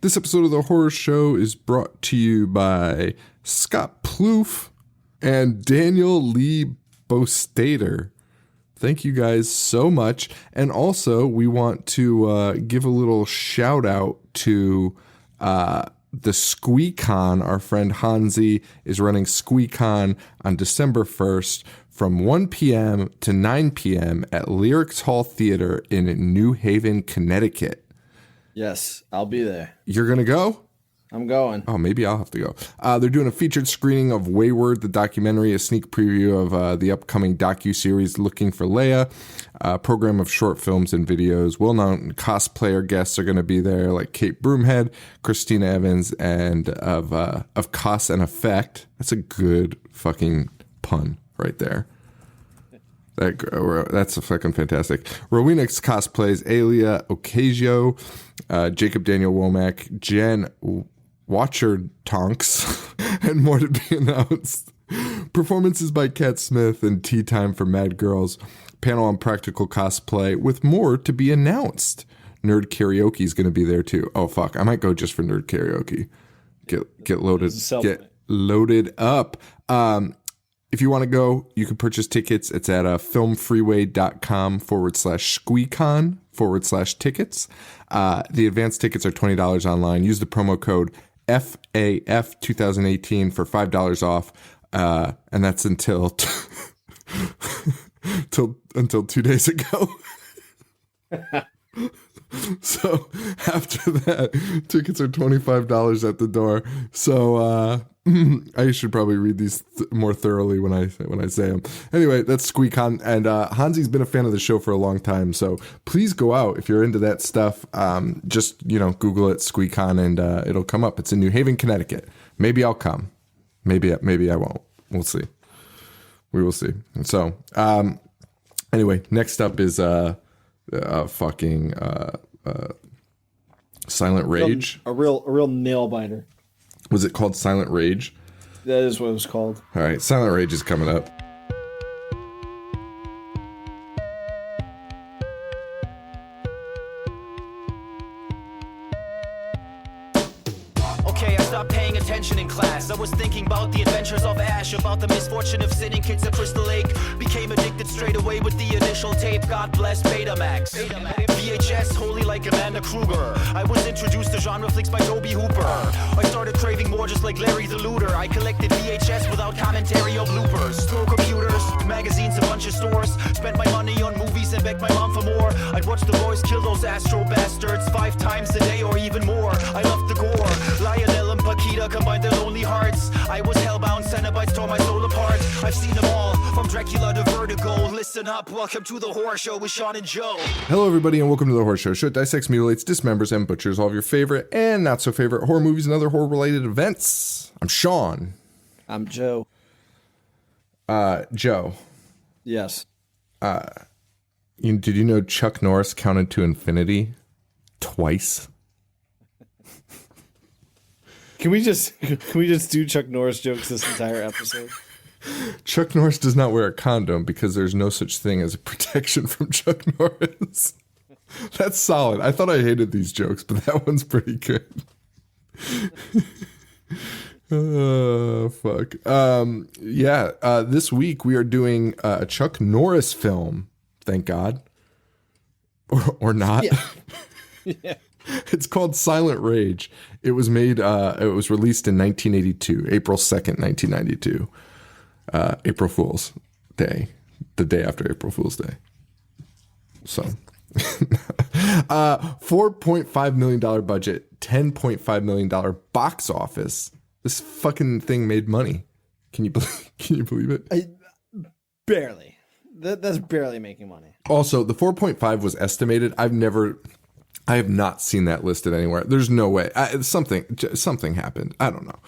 This episode of The Horror Show is brought to you by Scott Plouffe and Daniel Lee Bostater. Thank you guys so much. And also, we want to give a little shout out to the SqueeCon. Our friend Hansi is running SqueeCon on December 1st from 1 p.m. to 9 p.m. at Lyrics Hall Theater in New Haven, Connecticut. Yes, I'll be there. You're going to go? I'm going. Oh, maybe I'll have to go. They're doing a featured screening of Wayward, the documentary, a sneak preview of the upcoming docuseries Looking for Leia, a program of short films and videos. Well-known cosplayer guests are going to be there, like Kate Broomhead, Christina Evans, and of Cause and Effect. That's a good fucking pun right there. That's fucking fantastic. Rowena's cosplays Alia Ocasio, Jacob Daniel Womack, Jen Watcher Tonks, and more to be announced. Performances by Kat Smith and Tea Time for Mad Girls. Panel on practical cosplay with more to be announced. Nerd karaoke is going to be there too. Oh fuck, I might go just for nerd karaoke. Get loaded up. If you want to go, you can purchase tickets. It's at filmfreeway.com/SqueeCon/tickets. The advanced tickets are $20 online. Use the promo code FAF2018 for $5 off. And that's until 2 days ago. So after that, tickets are $25 at the door. So I should probably read these more thoroughly when I say them. Anyway, that's SqueeCon, and Hansi's been a fan of the show for a long time. So please go out if you're into that stuff. Just Google it, SqueeCon, and it'll come up. It's in New Haven, Connecticut. Maybe I'll come. Maybe I won't. We'll see. We will see. So anyway, next up is fucking Silent Rage. A real nail biter. Was it called Silent Rage? That is what it was called. All right, Silent Rage is coming up. Stopped paying attention in class. I was thinking about the adventures of Ash, about the misfortune of sitting kids at Crystal Lake. Became addicted straight away with the initial tape. God bless Betamax. VHS, holy like Amanda Kruger. I was introduced to genre flicks by Toby Hooper. I started craving more just like Larry the Looter. I collected VHS without commentary or bloopers. Store computers, magazines, a bunch of stores. Spent my money on movies and begged my mom for more. I'd watch the boys kill those Astro bastards 5 times a day or even more. I loved the gore. Lionel and Paquita combined their lonely hearts. I was hellbound, Cenobites tore my soul apart. I've seen them all, from Dracula to Vertigo. Listen up, welcome to The Horror Show with Sean and Joe. Hello everybody and welcome to The Horror Show. Show dissects, mutilates, dismembers, and butchers all of your favorite and not so favorite horror movies and other horror related events. I'm Sean. I'm Joe. Joe. Yes. Did you know Chuck Norris counted to infinity twice? Can we just do Chuck Norris jokes this entire episode? Chuck Norris does not wear a condom because there's no such thing as a protection from Chuck Norris. That's solid. I thought I hated these jokes, but that one's pretty good. Oh, fuck. This week we are doing a Chuck Norris film. Thank God. Or not. Yeah. Yeah. It's called Silent Rage. It was made, it was released in 1982, April 2nd, 1992. April Fool's Day, the day after April Fool's Day. So, $4.5 million budget, $10.5 million box office. This fucking thing made money. Can you believe it? Barely. That's barely making money. Also, the 4.5 was estimated. I have not seen that listed anywhere. There's no way. Something happened. I don't know.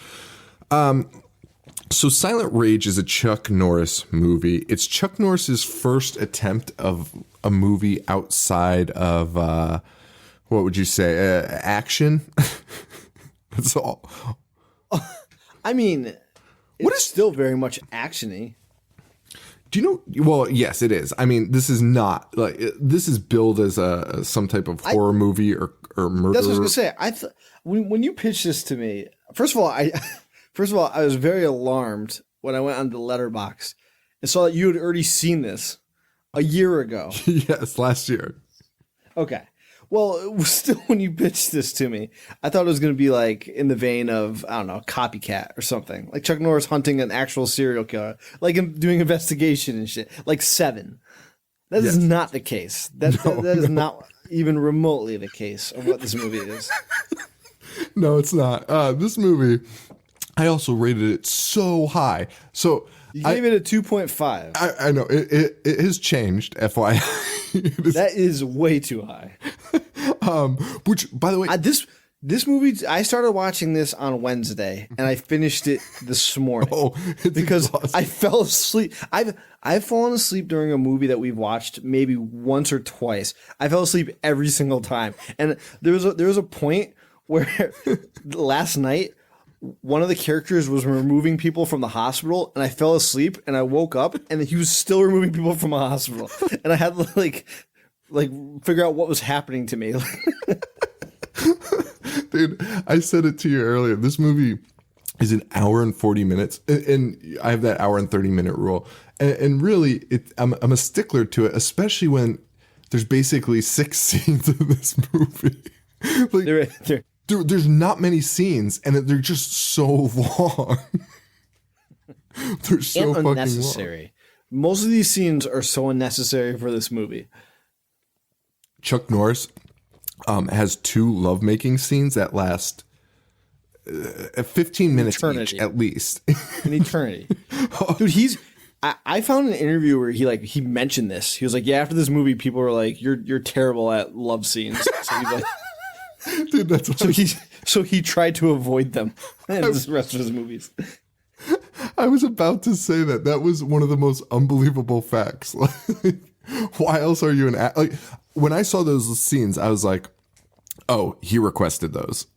So Silent Rage is a Chuck Norris movie. It's Chuck Norris's first attempt of a movie outside of, what would you say, action? That's all. I mean, it's still very much action-y. Do you know? Well, yes, it is. I mean, this is not like this is billed as some type of horror movie or or murder. That's what I was gonna say. When you pitched this to me, first of all, I was very alarmed when I went on the Letterboxd and saw that you had already seen this a year ago. Yes, last year. Okay. Well, it was still, when you pitched this to me, I thought it was going to be like in the vein of, I don't know, Copycat or something. Like Chuck Norris hunting an actual serial killer, like doing investigation and shit, like Seven. That is not the case. That is not even remotely the case of what this movie is. No, it's not. This movie, I also rated it so high. So you gave it a 2.5. I know it has changed. FYI, that is way too high. Which, by the way, this movie, I started watching this on Wednesday and I finished it this morning. Because exhausting. I fell asleep. I've fallen asleep during a movie that we've watched maybe once or twice. I fell asleep every single time, and there was a point where last night, one of the characters was removing people from the hospital, and I fell asleep, and I woke up, and he was still removing people from the hospital, and I had to like figure out what was happening to me. Dude, I said it to you earlier. This movie is an hour and 40 minutes, and I have that hour and 30-minute rule, and really, I'm a stickler to it, especially when there's basically 6 scenes in this movie. Like, there's not many scenes, and they're just so long. They're so fucking unnecessary. Long. Most of these scenes are so unnecessary for this movie. Chuck Norris has 2 lovemaking scenes that last 15 minutes each, at least. An eternity. Dude, I found an interview where he mentioned this. He was like, yeah, after this movie, people were like, you're terrible at love scenes. So he's like, dude, that's so he tried to avoid them in the rest of his movies. I was about to say that was one of the most unbelievable facts. Like, why else are you like, when I saw those scenes, I was like, oh, he requested those.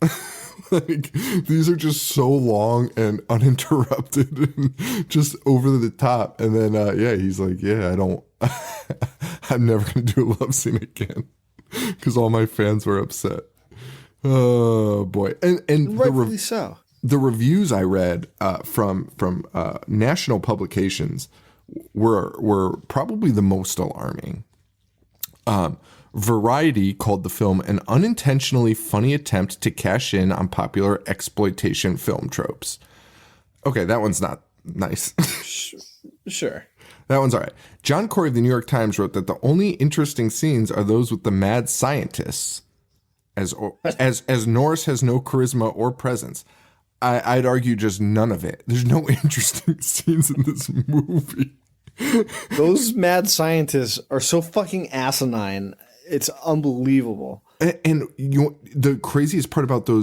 Like, these are just so long and uninterrupted and just over the top. And then, he's like, I'm never going to do a love scene again because all my fans were upset. Oh boy. And rightfully so. The reviews I read from national publications were probably the most alarming. Variety called the film an unintentionally funny attempt to cash in on popular exploitation film tropes. Okay, that one's not nice. Sure. That one's all right. John Corey of the New York Times wrote that the only interesting scenes are those with the mad scientists, as Norris has no charisma or presence. I'd argue just none of it. There's no interesting scenes in this movie. Those mad scientists are so fucking asinine. It's unbelievable. And the craziest part about the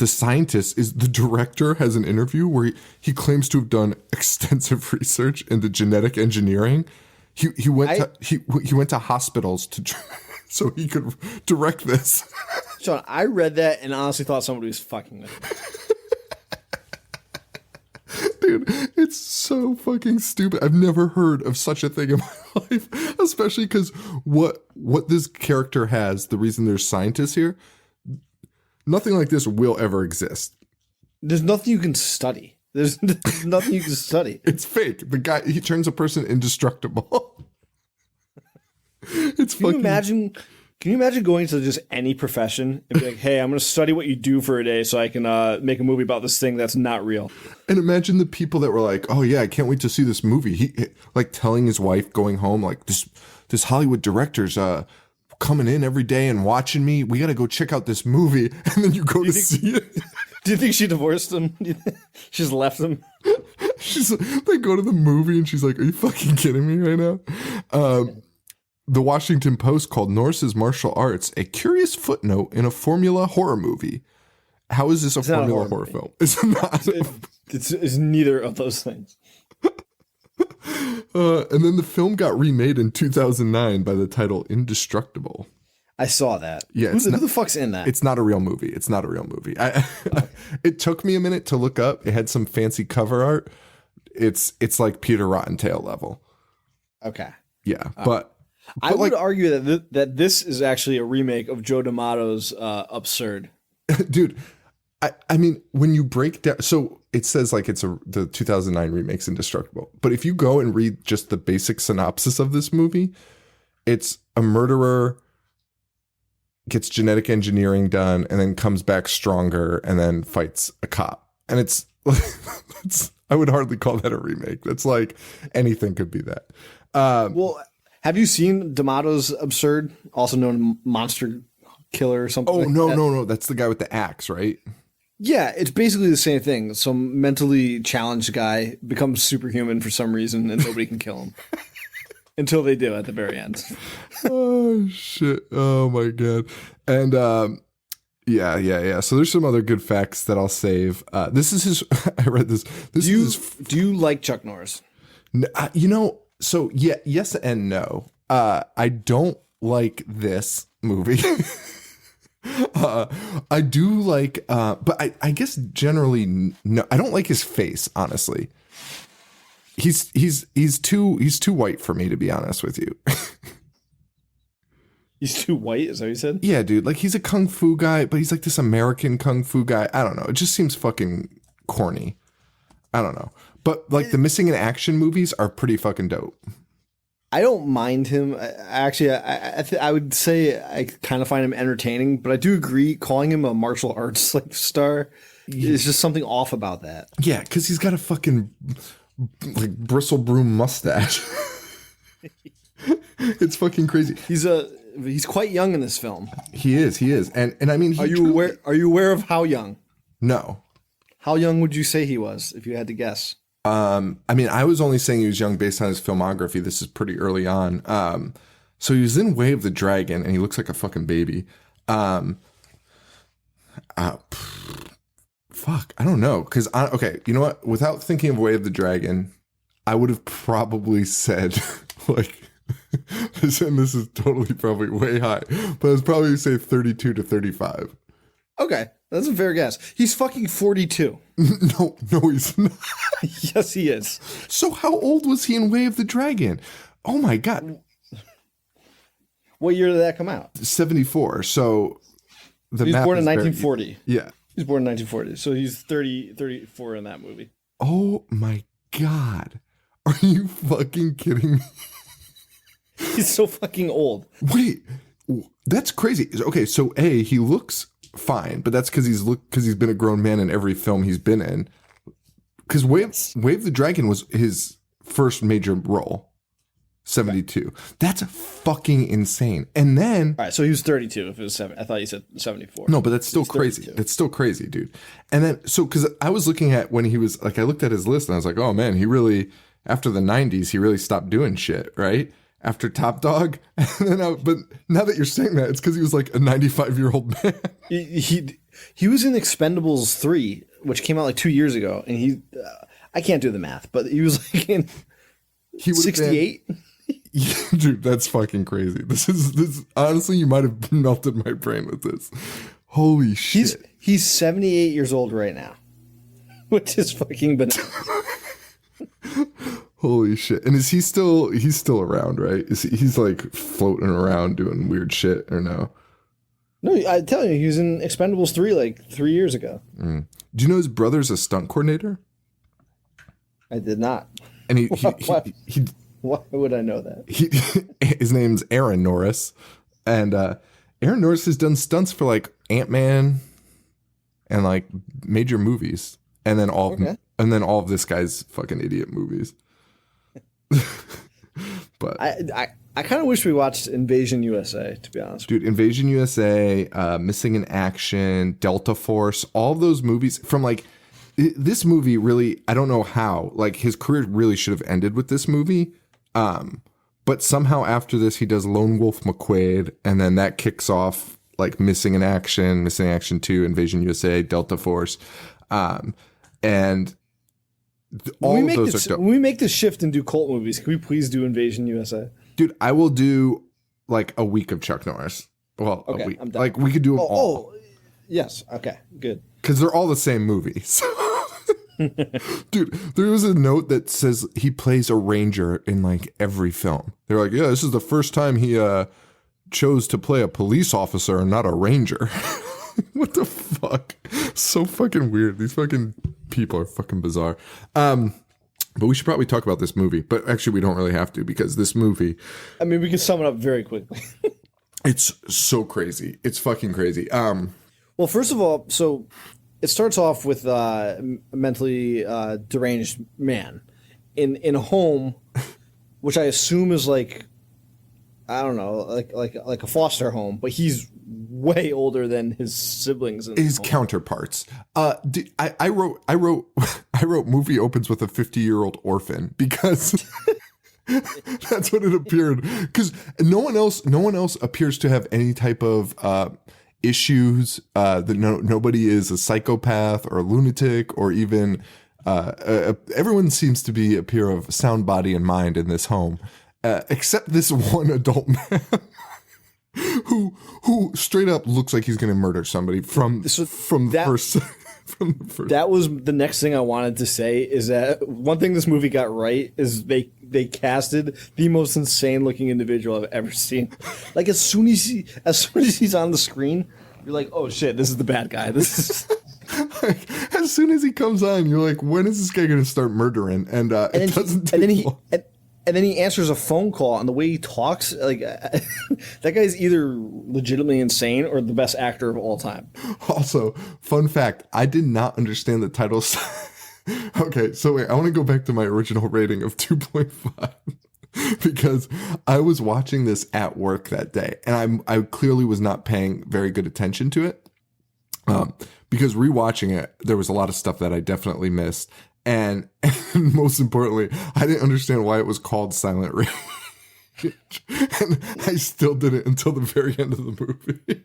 scientists is the director has an interview where he claims to have done extensive research into genetic engineering. He went to hospitals so he could direct this. Sean, I read that and honestly thought somebody was fucking with me. Dude, it's so fucking stupid. I've never heard of such a thing in my life, especially because what this character has, the reason there's scientists here, nothing like this will ever exist. There's nothing you can study. There's nothing you can study. It's fake. The guy, he turns a person indestructible. It's fucking... Can you imagine going to just any profession and be like, hey, I'm going to study what you do for a day so I can make a movie about this thing that's not real? And imagine the people that were like, oh, yeah, I can't wait to see this movie. He like telling his wife going home, like, this Hollywood director's coming in every day and watching me. We got to go check out this movie. And then you go to see it. Do you think she divorced him? She's left him? They go to the movie and she's like, are you fucking kidding me right now? The Washington Post called Norris's martial arts a curious footnote in a formula horror movie. How is this a formula horror film? It's not. It's neither of those things. And then the film got remade in 2009 by the title Indestructible. I saw that. Yeah, who the fuck's in that? It's not a real movie. It took me a minute to look up. It had some fancy cover art. It's like Peter Rottentail level. Okay. Yeah, but I would argue that this is actually a remake of Joe D'Amato's Absurd. Dude, I mean, when you break down, so it says like it's the 2009 remake's Indestructible. But if you go and read just the basic synopsis of this movie, it's a murderer gets genetic engineering done and then comes back stronger and then fights a cop. And it's I would hardly call that a remake. That's like anything could be that. Well, have you seen D'Amato's Absurd, also known as Monster Killer or something? Oh, like no. That's the guy with the axe, right? Yeah, it's basically the same thing. Some mentally challenged guy becomes superhuman for some reason and nobody can kill him. Until they do at the very end. Oh, shit. Oh, my God. And yeah. So there's some other good facts that I'll save. This is his, I read this. Do you like Chuck Norris? So yeah, yes and no. I don't like this movie. I do like, but I guess generally no. I don't like his face, honestly. He's too white for me, to be honest with you. He's too white, is that what you said? Yeah, dude. Like, he's a kung fu guy, but he's like this American kung fu guy. I don't know. It just seems fucking corny. I don't know. But like the missing in action movies are pretty fucking dope. I don't mind him. I would say I kind of find him entertaining, but I do agree calling him a martial arts like star is just something off about that. Yeah, because he's got a fucking like bristle broom mustache. It's fucking crazy. He's quite young in this film. He is, and I mean, are you aware of how young? No. How young would you say he was if you had to guess? I mean, I was only saying he was young based on his filmography. This is pretty early on. So he was in Way of the Dragon, and he looks like a fucking baby. Fuck, I don't know. Because, okay, you know what? Without thinking of Way of the Dragon, I would have probably said, like, this is totally probably way high, but I was probably say 32 to 35. Okay, that's a fair guess. He's fucking 42. No, he's not. Yes, he is. So how old was he in Way of the Dragon? Oh my God. What year did that come out? 74. So he was born in 1940. Yeah. He was born in 1940. So he's 34 in that movie. Oh my God. Are you fucking kidding me? He's so fucking old. Wait, that's crazy. Okay, so he looks fine, but that's because he's been a grown man in every film he's been in. Because Way of the Dragon was his first major role, 72. That's fucking insane. And then, all right, so he was 32. If it was 7, I thought you said 74. No, but that's still crazy. 32. That's still crazy, dude. And then, so because I was looking at when he was like, I looked at his list and I was like, oh man, he really after the 90s, he really stopped doing shit, right? After Top Dog. And then but now that you're saying that, it's because he was like a 95-year-old man. He was in Expendables 3, which came out like 2 years ago. And he, I can't do the math, but he was like in 68. Dude, that's fucking crazy. This honestly, you might have melted my brain with this. Holy shit. He's 78 years old right now, which is fucking bananas. Holy shit. And is he's still around, right? He's like floating around doing weird shit or no? No, I tell you, he was in Expendables 3 like 3 years ago. Mm. Do you know his brother's a stunt coordinator? I did not. And he why would I know that? His name's Aaron Norris. And Aaron Norris has done stunts for like Ant-Man and like major movies. And then all of this guy's fucking idiot movies. But I kind of wish we watched Invasion USA, to be honest. Dude, Invasion USA, Missing in Action, Delta Force, all of those movies from like this movie really, I don't know how, like his career really should have ended with this movie. But somehow after this, he does Lone Wolf McQuade, and then that kicks off like Missing in Action, Missing in Action 2, Invasion USA, Delta Force. And all of those are dope. When we make this shift and do cult movies, can we please do Invasion USA? Dude, I will do like a week of Chuck Norris. Well, okay, a week. I'm done. Like we could do them all. Oh, yes. Okay, good. Because they're all the same movie. So Dude, there was a note that says he plays a ranger in like every film. They're like, yeah, this is the first time he chose to play a police officer and not a ranger. What the fuck? So fucking weird. These fucking people are fucking bizarre. But we should probably talk about this movie. But actually, we don't really have to, because this movie, I mean, we can sum it up very quickly. it's so crazy. It's fucking crazy. Well, first of all, so it starts off with a mentally deranged man in a home, which I assume is like, I don't know, like a foster home, but he's way older than his siblings and his counterparts. I wrote movie opens with a 50-year-old orphan, because that's what it appeared. Because no one else appears to have any type of issues. Nobody is a psychopath or a lunatic, or even everyone seems to appear of sound body and mind in this home, except this one adult man. Who straight up looks like he's going to murder somebody from the first. That was the next thing I wanted to say, is that one thing this movie got right is they casted the most insane looking individual I've ever seen. Like as soon as he's on the screen, you're like, oh shit, this is the bad guy. This is. Like, as soon as he comes on, you're like, when is this guy going to start murdering? And it doesn't take long. And then he answers a phone call, and the way he talks, like that guy's either legitimately insane or the best actor of all time. Also, fun fact, I did not understand the title. Okay, so wait, I want to go back to my original rating of 2.5 because I was watching this at work that day, and I clearly was not paying very good attention to it. Because rewatching it, there was a lot of stuff that I definitely missed. And most importantly, I didn't understand why it was called Silent Rage. And I still didn't until the very end of the movie.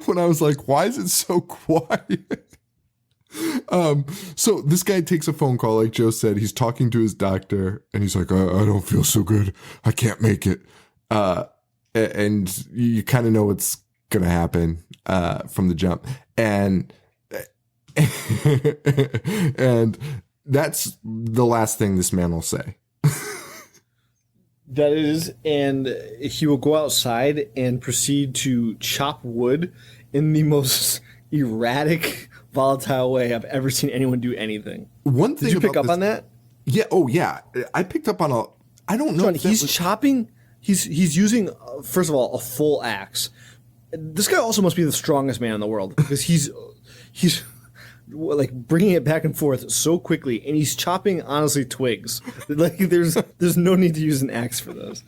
When I was like, why is it so quiet? So this guy takes a phone call, like Joe said. He's talking to his doctor, and he's like, I don't feel so good. I can't make it. And you kind of know what's going to happen from the jump. And and that's the last thing this man will say. That is, and he will go outside and proceed to chop wood in the most erratic, volatile way I've ever seen anyone do anything. One thing, did you pick up on that? Yeah. Oh, yeah. I picked up on I don't know. John, he's chopping. He's using, first of all, a full axe. This guy also must be the strongest man in the world, because he's like bringing it back and forth so quickly, and he's chopping, honestly, twigs. Like there's no need to use an axe for those.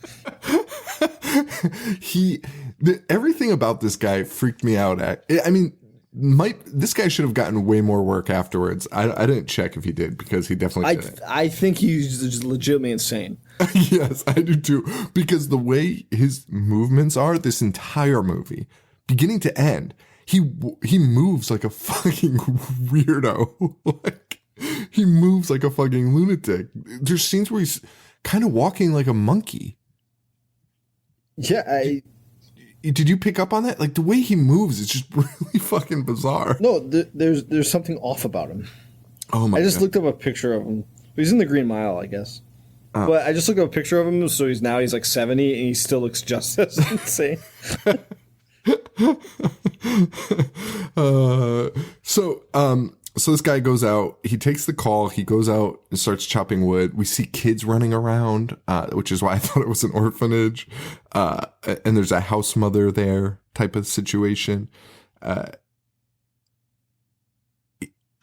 Everything about this guy freaked me out. I mean, this guy should have gotten way more work afterwards. I didn't check if he did, because he definitely didn't. I think he's just legitimately insane. Yes, I do too. Because the way his movements are this entire movie, beginning to end, he moves like a fucking weirdo. Like, he moves like a fucking lunatic. There's scenes where he's kind of walking like a monkey. Yeah, did you pick up on that? Like, the way he moves is just really fucking bizarre. No, there's something off about him. Oh my! I just looked up a picture of him. He's in the Green Mile, I guess. But I just looked up a picture of him, so he's like 70, and he still looks just as insane. So this guy goes out, he takes the call, he goes out and starts chopping wood. We see kids running around, which is why I thought it was an orphanage. And there's a house mother there type of situation.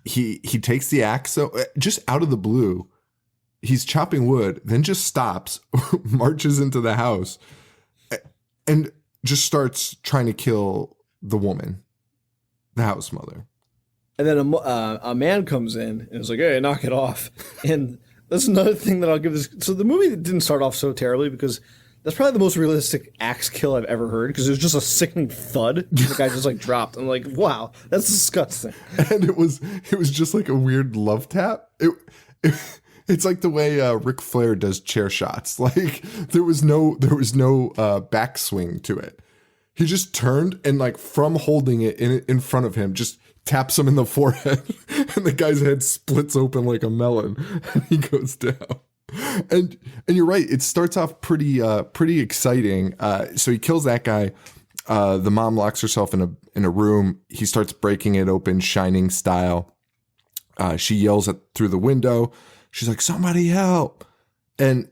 He takes the axe, so just out of the blue, he's chopping wood, then just stops, marches into the house, and just starts trying to kill the woman, the house mother. And then a man comes in and is like, hey, knock it off. And that's another thing that I'll give this. So the movie didn't start off so terribly, because that's probably the most realistic axe kill I've ever heard, because it was just a sickening thud. The guy just like dropped. I'm like, wow, that's disgusting. And it was just like a weird love tap. It's like the way Ric Flair does chair shots. Like there was no backswing to it. He just turned and like from holding it in front of him, just taps him in the forehead, and the guy's head splits open like a melon, and he goes down. And you're right. It starts off pretty exciting. So he kills that guy. The mom locks herself in a room. He starts breaking it open, Shining style. She yells through the window. She's like, "Somebody help!" And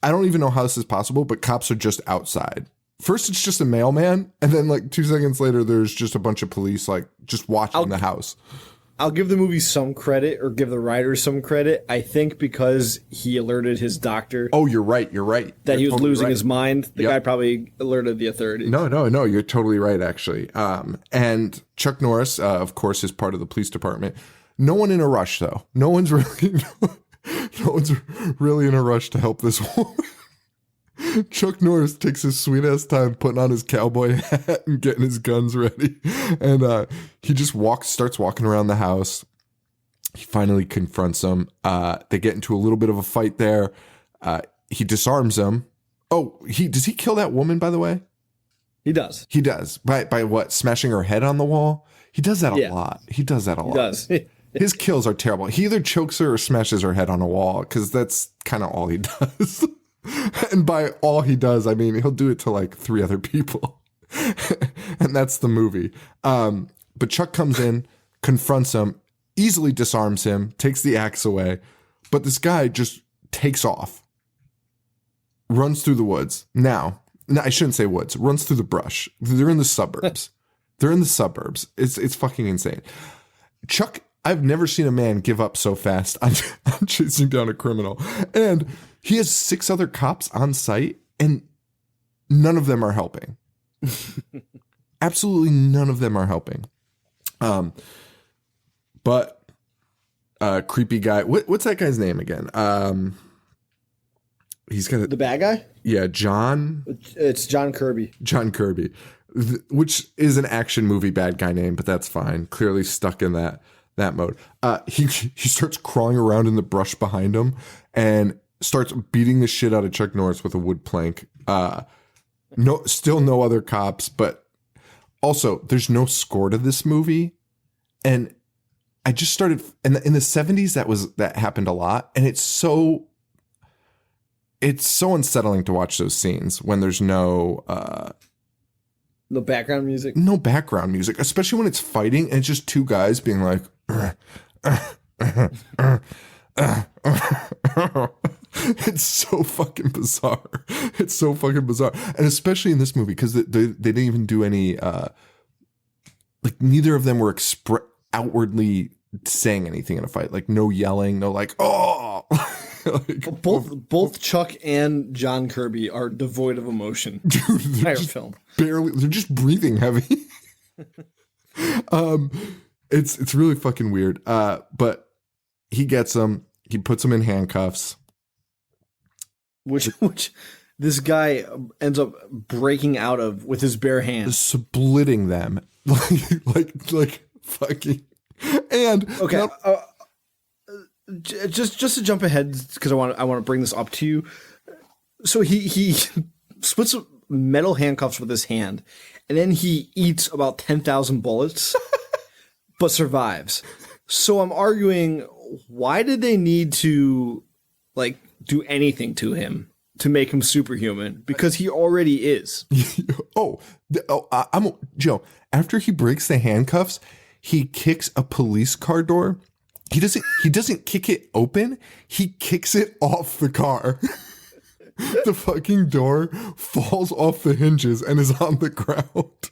I don't even know how this is possible, but cops are just outside. First, it's just a mailman, and then like 2 seconds later, there's just a bunch of police like just watching the house. I'll give the movie some credit, or give the writer some credit. I think because he alerted his doctor. Oh, you're right. That he was totally losing right. his mind. The guy probably alerted the authorities. No. You're totally right, actually. And Chuck Norris, of course, is part of the police department. No one in a rush, though. No one's really in a rush to help this woman. Chuck Norris takes his sweet ass time putting on his cowboy hat and getting his guns ready. And he just starts walking around the house. He finally confronts them. They get into a little bit of a fight there. He disarms them. Oh, does he kill that woman, by the way? He does. He does. By what? Smashing her head on the wall? He does that a lot. He does. His kills are terrible. He either chokes her or smashes her head on a wall, because that's kind of all he does. And by all he does, I mean, he'll do it to like 3 other people. And that's the movie. But Chuck comes in, confronts him, easily disarms him, takes the axe away. But this guy just takes off, runs through the woods. No, I shouldn't say woods. Runs through the brush. They're in the suburbs. It's fucking insane. Chuck, I've never seen a man give up so fast on chasing down a criminal. And he has 6 other cops on site, and none of them are helping. Absolutely none of them are helping. But creepy guy. What's that guy's name again? He's got the bad guy? Yeah, John. It's John Kirby. John Kirby, which is an action movie bad guy name, but that's fine. Clearly stuck in that mode. He starts crawling around in the brush behind him and starts beating the shit out of Chuck Norris with a wood plank. Still no other cops, but also there's no score to this movie. And I just started in the 70s. That happened a lot. And it's so unsettling to watch those scenes when there's no background music. No background music, especially when it's fighting and it's just 2 guys being like, it's so fucking bizarre. And especially in this movie, because they didn't even do any, like neither of them were outwardly saying anything in a fight. Like no yelling, no like, oh. Like, both Chuck and John Kirby are devoid of emotion. Dude, entire film. They're just breathing heavy. It's really fucking weird. But he gets them. He puts them in handcuffs. Which this guy ends up breaking out of with his bare hands, splitting them like fucking. And okay. Just to jump ahead, because I want to bring this up to you. So he splits metal handcuffs with his hand, and then he eats about 10,000 bullets, but survives. So I'm arguing, why did they need to like do anything to him to make him superhuman? Because he already is. I'm Joe. After he breaks the handcuffs, he kicks a police car door. He doesn't kick it open. He kicks it off the car. The fucking door falls off the hinges and is on the ground.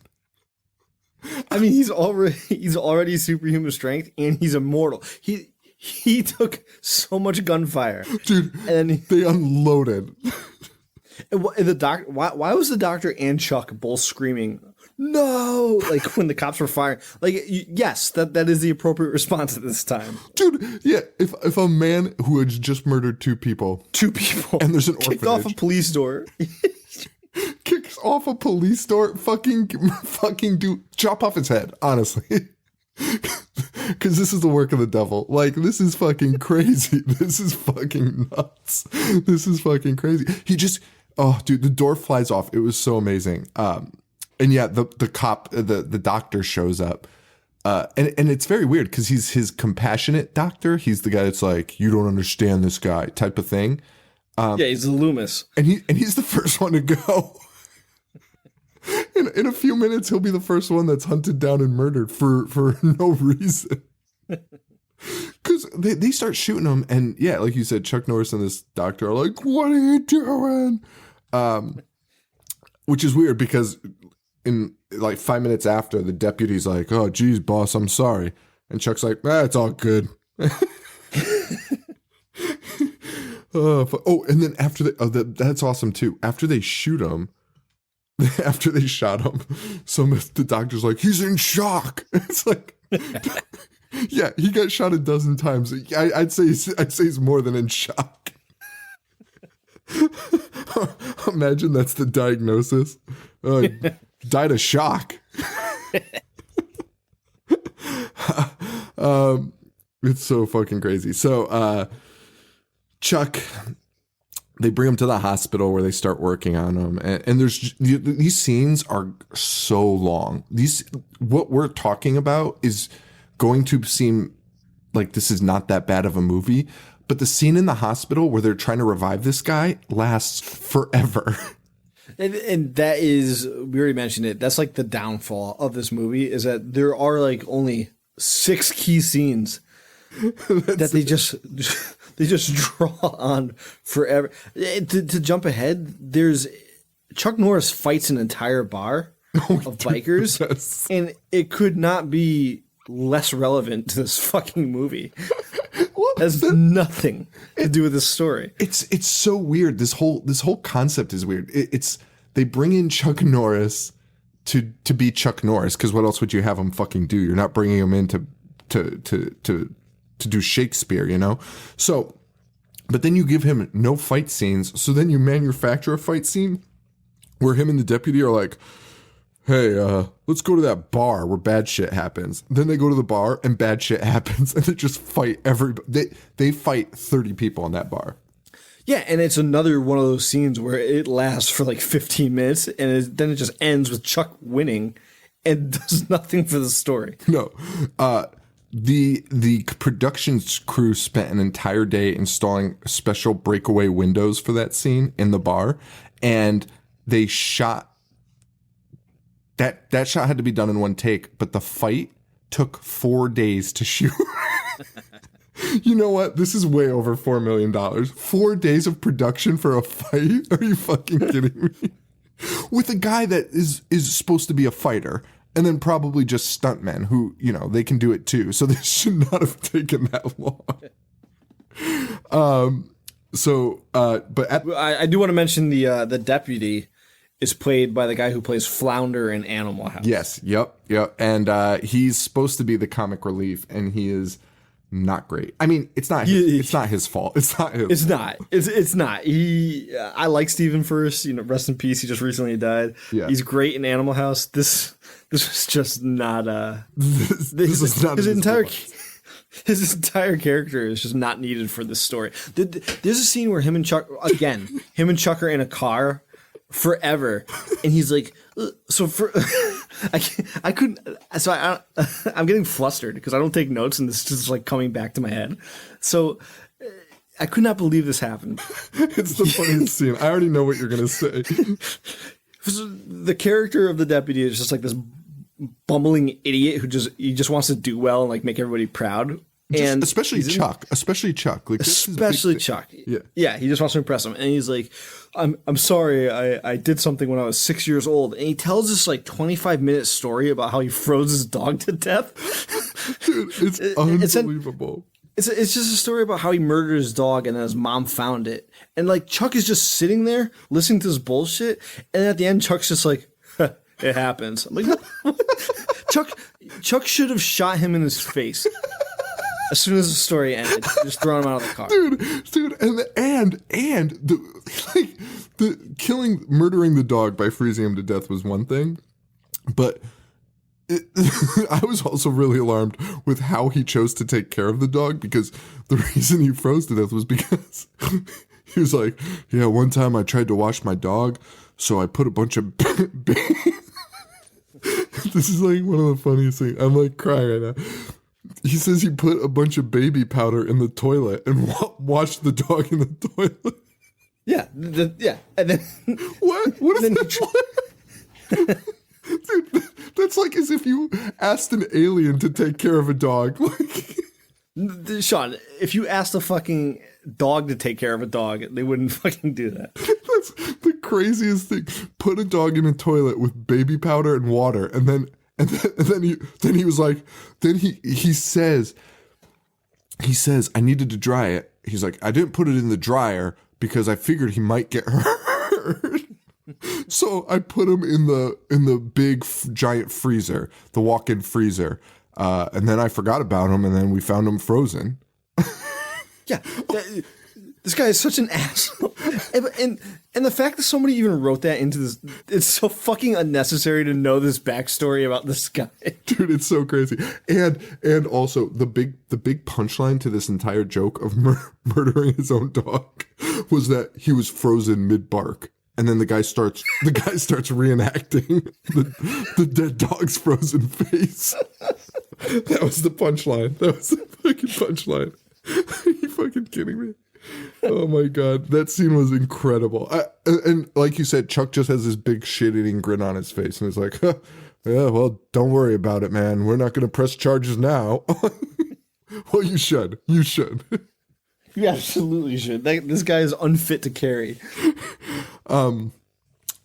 I mean, he's already superhuman strength, and he's immortal. He took so much gunfire, dude. And they unloaded. And why was the doctor and Chuck both screaming no, like when the cops were firing? Like, yes, that is the appropriate response at this time, dude. Yeah, if a man who had just murdered two people, and there's an kicked orphanage, off a police door, kicks off a police door, fucking do chop off his head, honestly. Because this is the work of the devil. Like, this is fucking crazy. This is fucking nuts. This is fucking crazy. He just, Oh, dude, the door flies off. It was so amazing. And yeah, the cop, the doctor shows up. And it's very weird because he's his compassionate doctor. He's the guy that's like, you don't understand this guy type of thing. Yeah, he's the Loomis. And he's the first one to go. In a few minutes, he'll be the first one that's hunted down and murdered for no reason. Because they start shooting him. And yeah, like you said, Chuck Norris and this doctor are like, what are you doing? Which is weird because in like 5 minutes after, the deputy's like, oh, geez, boss, I'm sorry. And Chuck's like, it's all good. And then after that's awesome too. After they shoot him, after they shot him, the doctor's like, he's in shock. It's like, yeah, he got shot a dozen times. I'd say he's more than in shock. Imagine that's the diagnosis. Died of shock. It's so fucking crazy. So Chuck, they bring him to the hospital where they start working on him, and there's these scenes are so long. What we're talking about is going to seem like this is not that bad of a movie, but the scene in the hospital where they're trying to revive this guy lasts forever. And that is, we already mentioned it, that's like the downfall of this movie, is that there are like only 6 key scenes that they just draw on forever. To jump ahead, there's Chuck Norris fights an entire bar of bikers, yes. And it could not be less relevant to this fucking movie. Has nothing to do with this story. It's so weird. This whole concept is weird. They bring in Chuck Norris to be Chuck Norris, because what else would you have him fucking do? You're not bringing him in to do Shakespeare, you know? So, but then you give him no fight scenes. So then you manufacture a fight scene where him and the deputy are like, hey, let's go to that bar where bad shit happens. Then they go to the bar and bad shit happens, and they just fight everybody. They fight 30 people in that bar. Yeah, and it's another one of those scenes where it lasts for like 15 minutes, and then it just ends with Chuck winning and does nothing for the story. No. The production crew spent an entire day installing special breakaway windows for that scene in the bar, and they shot that shot had to be done in one take, but the fight took 4 days to shoot. You know what? This is way over $4 million. 4 days of production for a fight? Are you fucking kidding me? With a guy that is supposed to be a fighter, and then probably just stuntmen who, you know, they can do it too. So this should not have taken that long. But I do want to mention the deputy is played by the guy who plays Flounder in Animal House. Yes, yep. And he's supposed to be the comic relief, and he is not great. I mean, it's not his fault. It's not his. It's not. I like Stephen First. You know, rest in peace. He just recently died. Yeah. He's great in Animal House. This was just not. His entire character is just not needed for this story. There's a scene where him and Chuck are in a car forever, and he's like, I'm getting flustered because I don't take notes, and this is just like coming back to my head. So I could not believe this happened. It's the funniest scene. I already know what you're gonna say. The character of the deputy is just like this bumbling idiot who just wants to do well and like make everybody proud. And especially Chuck. Like, especially Chuck. Yeah, he just wants to impress him. And he's like, I'm sorry, I did something when I was 6 years old. And he tells this like 25-minute story about how he froze his dog to death. Dude, it's unbelievable. It's just a story about how he murdered his dog and then his mom found it. And like Chuck is just sitting there listening to this bullshit. And at the end, Chuck's just like, it happens. I'm like, Chuck should have shot him in his face. As soon as the story ended, just throwing him out of the car. Dude, and the murdering the dog by freezing him to death was one thing, but I was also really alarmed with how he chose to take care of the dog, because the reason he froze to death was because He was like, yeah, one time I tried to wash my dog, so I put a bunch of this is like one of the funniest things. I'm like crying right now. He says he put a bunch of baby powder in the toilet and washed the dog in the toilet. Yeah, yeah, and then What? What is that? Dude, that's like as if you asked an alien to take care of a dog. Like, Sean, if you asked a fucking dog to take care of a dog, they wouldn't fucking do that. that's the craziest thing. Put a dog in a toilet with baby powder and water, and then he was like, then he says, I needed to dry it. He's like, I didn't put it in the dryer because I figured he might get hurt. So I put him in the big giant freezer, the walk-in freezer, and then I forgot about him, and then we found him frozen. Yeah, this guy is such an asshole, and the fact that somebody even wrote that into this, it's so fucking unnecessary to know this backstory about this guy. Dude, it's so crazy. And also the big punchline to this entire joke of murdering his own dog was that he was frozen mid-bark. And then the guy starts reenacting the dead dog's frozen face. That was the punchline. That was the fucking punchline. Are you fucking kidding me? Oh my God. That scene was incredible. And like you said, Chuck just has this big shit-eating grin on his face. And he's like, huh, yeah, well, don't worry about it, man. We're not going to press charges now. Well, you should. You should. You absolutely should. This guy is unfit to carry.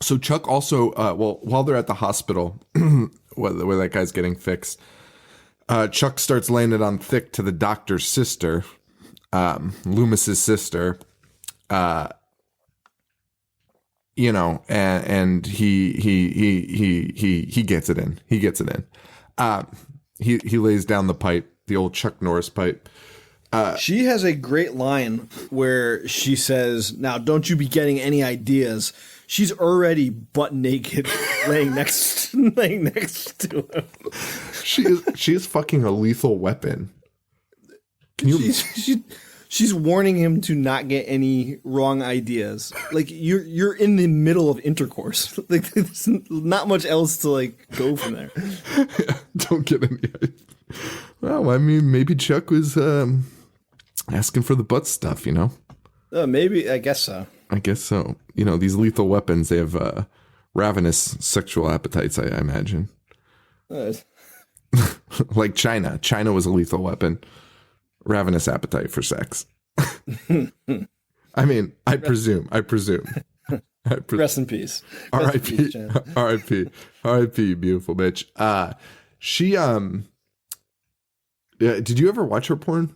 So Chuck also, while they're at the hospital, where that guy's getting fixed, Chuck starts laying it on thick to the doctor's sister, Loomis's sister, and he gets it in. He gets it in. He lays down the pipe, the old Chuck Norris pipe. She has a great line where she says, "Now, don't you be getting any ideas." She's already butt naked, laying next to him. She is fucking a lethal weapon. Can you? She's warning him to not get any wrong ideas. Like you're in the middle of intercourse. Like there's not much else to like go from there. Yeah, don't get any. Well, I mean, maybe Chuck was asking for the butt stuff, you know? Maybe, I guess so. I guess so. You know, these lethal weapons, they have ravenous sexual appetites, I imagine. Like China. China was a lethal weapon. Ravenous appetite for sex. I mean, I presume. Rest in peace. R.I.P. R.I.P. Beautiful bitch. She, yeah, did you ever watch her porn?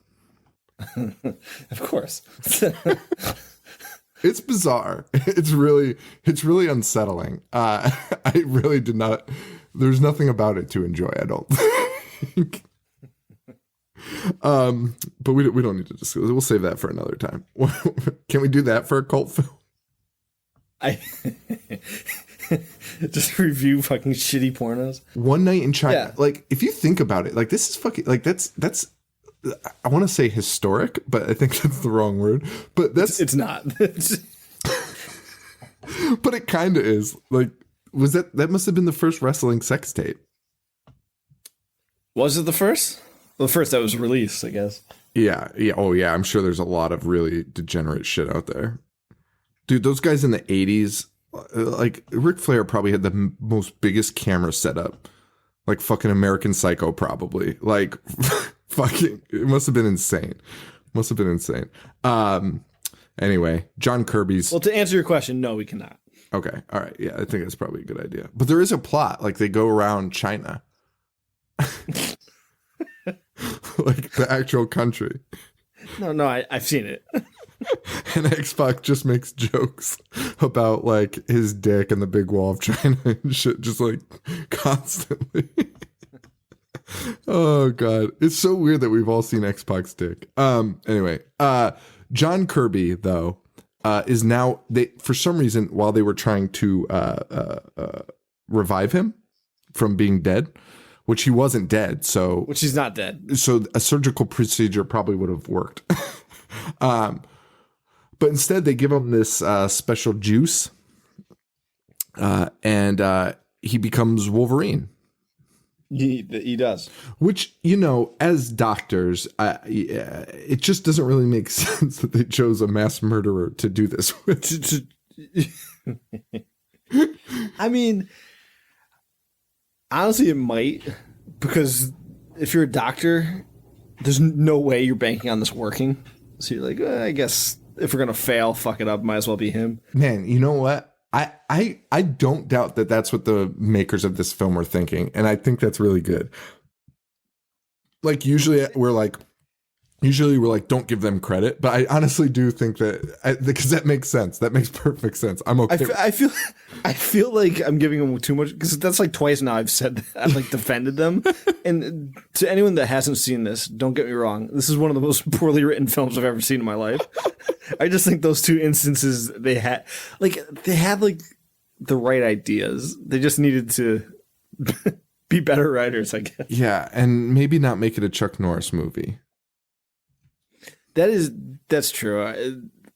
Of course. It's bizarre. It's really unsettling. I really did not. There's nothing about it to enjoy, I don't think. But we don't need to discuss it. We'll save that for another time. Can we do that for a cult film? I just review fucking shitty pornos. One Night in China. Yeah. Like, if you think about it, like, this is fucking, like, that's I want to say historic, but I think that's the wrong word. But it's not. But it kind of is. Like, that must have been the first wrestling sex tape. Was it the first? Well, the first that was released, I guess. Yeah. Oh, yeah. I'm sure there's a lot of really degenerate shit out there. Dude, those guys in the 80s, like, Ric Flair probably had the most biggest camera setup. Like, fucking American Psycho, probably. Like, fucking, it must have been insane. Anyway, John Kirby's. Well, to answer your question, no, we cannot. Okay. All right. Yeah, I think that's probably a good idea. But there is a plot. Like, they go around China. Like, the actual country. No, I've seen it. And X-Pac just makes jokes about, like, his dick and the big wall of China and shit, just, like, constantly. Oh, God. It's so weird that we've all seen X-Pac's dick. Anyway, John Kirby, though, is now, for some reason, while they were trying to revive him from being dead, which he wasn't dead, so... Which he's not dead. So a surgical procedure probably would have worked. But instead, they give him this special juice, and he becomes Wolverine. He does. Which, as doctors, it just doesn't really make sense that they chose a mass murderer to do this with. I mean, honestly, it might, because if you're a doctor, there's no way you're banking on this working. So you're like, I guess if we're going to fail, fuck it up, might as well be him. Man, you know what? I don't doubt that that's what the makers of this film were thinking. And I think that's really good. Like, usually we're like, don't give them credit. But I honestly do think that, because that makes sense. That makes perfect sense. I'm okay. I feel like I'm giving them too much, because that's like twice now I've said that. I've like defended them. And to anyone that hasn't seen this, don't get me wrong, this is one of the most poorly written films I've ever seen in my life. I just think those two instances they had like the right ideas. They just needed to be better writers, I guess. Yeah, and maybe not make it a Chuck Norris movie. That's true.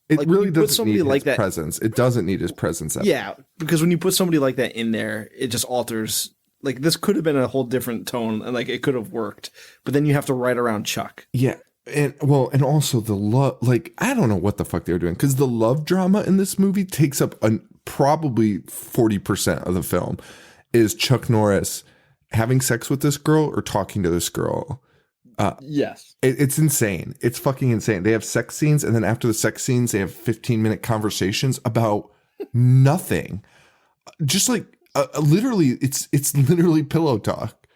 It like, really doesn't somebody need like his that presence. It doesn't need his presence. Yeah, because when you put somebody like that in there, it just alters. Like, this could have been a whole different tone, and like it could have worked. But then you have to write around Chuck. Yeah, and also the love. Like, I don't know what the fuck they were doing, because the love drama in this movie takes up probably 40% of the film. Is Chuck Norris having sex with this girl or talking to this girl? Yes. It's insane. It's fucking insane. They have sex scenes, and then after the sex scenes, they have 15-minute conversations about nothing. Just like literally, it's literally pillow talk.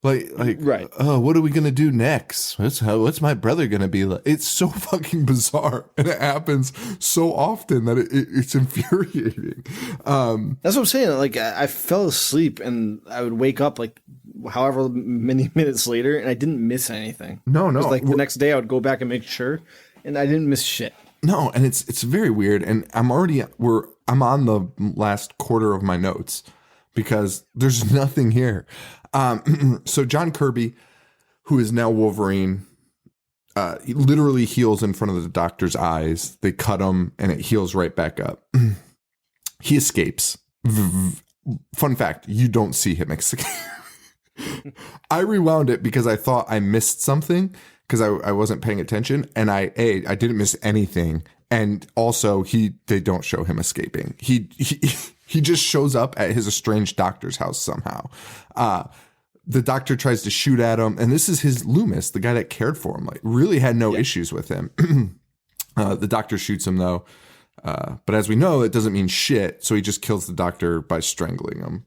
Like right. Oh, what are we gonna do next? What's my brother gonna be like? It's so fucking bizarre, and it happens so often that it's infuriating. That's what I'm saying. Like, I fell asleep, and I would wake up like however many minutes later, and I didn't miss anything. No. Like, the next day I would go back and make sure, and I didn't miss shit. No, and it's very weird, and I'm on the last quarter of my notes because there's nothing here. So John Kirby, who is now Wolverine, he literally heals in front of the doctor's eyes. They cut him, and it heals right back up. He escapes. Fun fact: you don't see him escape. I rewound it because I thought I missed something because I wasn't paying attention, and I didn't miss anything, and also they don't show him escaping. He just shows up at his estranged doctor's house somehow. The doctor tries to shoot at him, and this is his Loomis, the guy that cared for him, like really had no issues with him. The doctor shoots him though, but as we know, it doesn't mean shit. So he just kills the doctor by strangling him.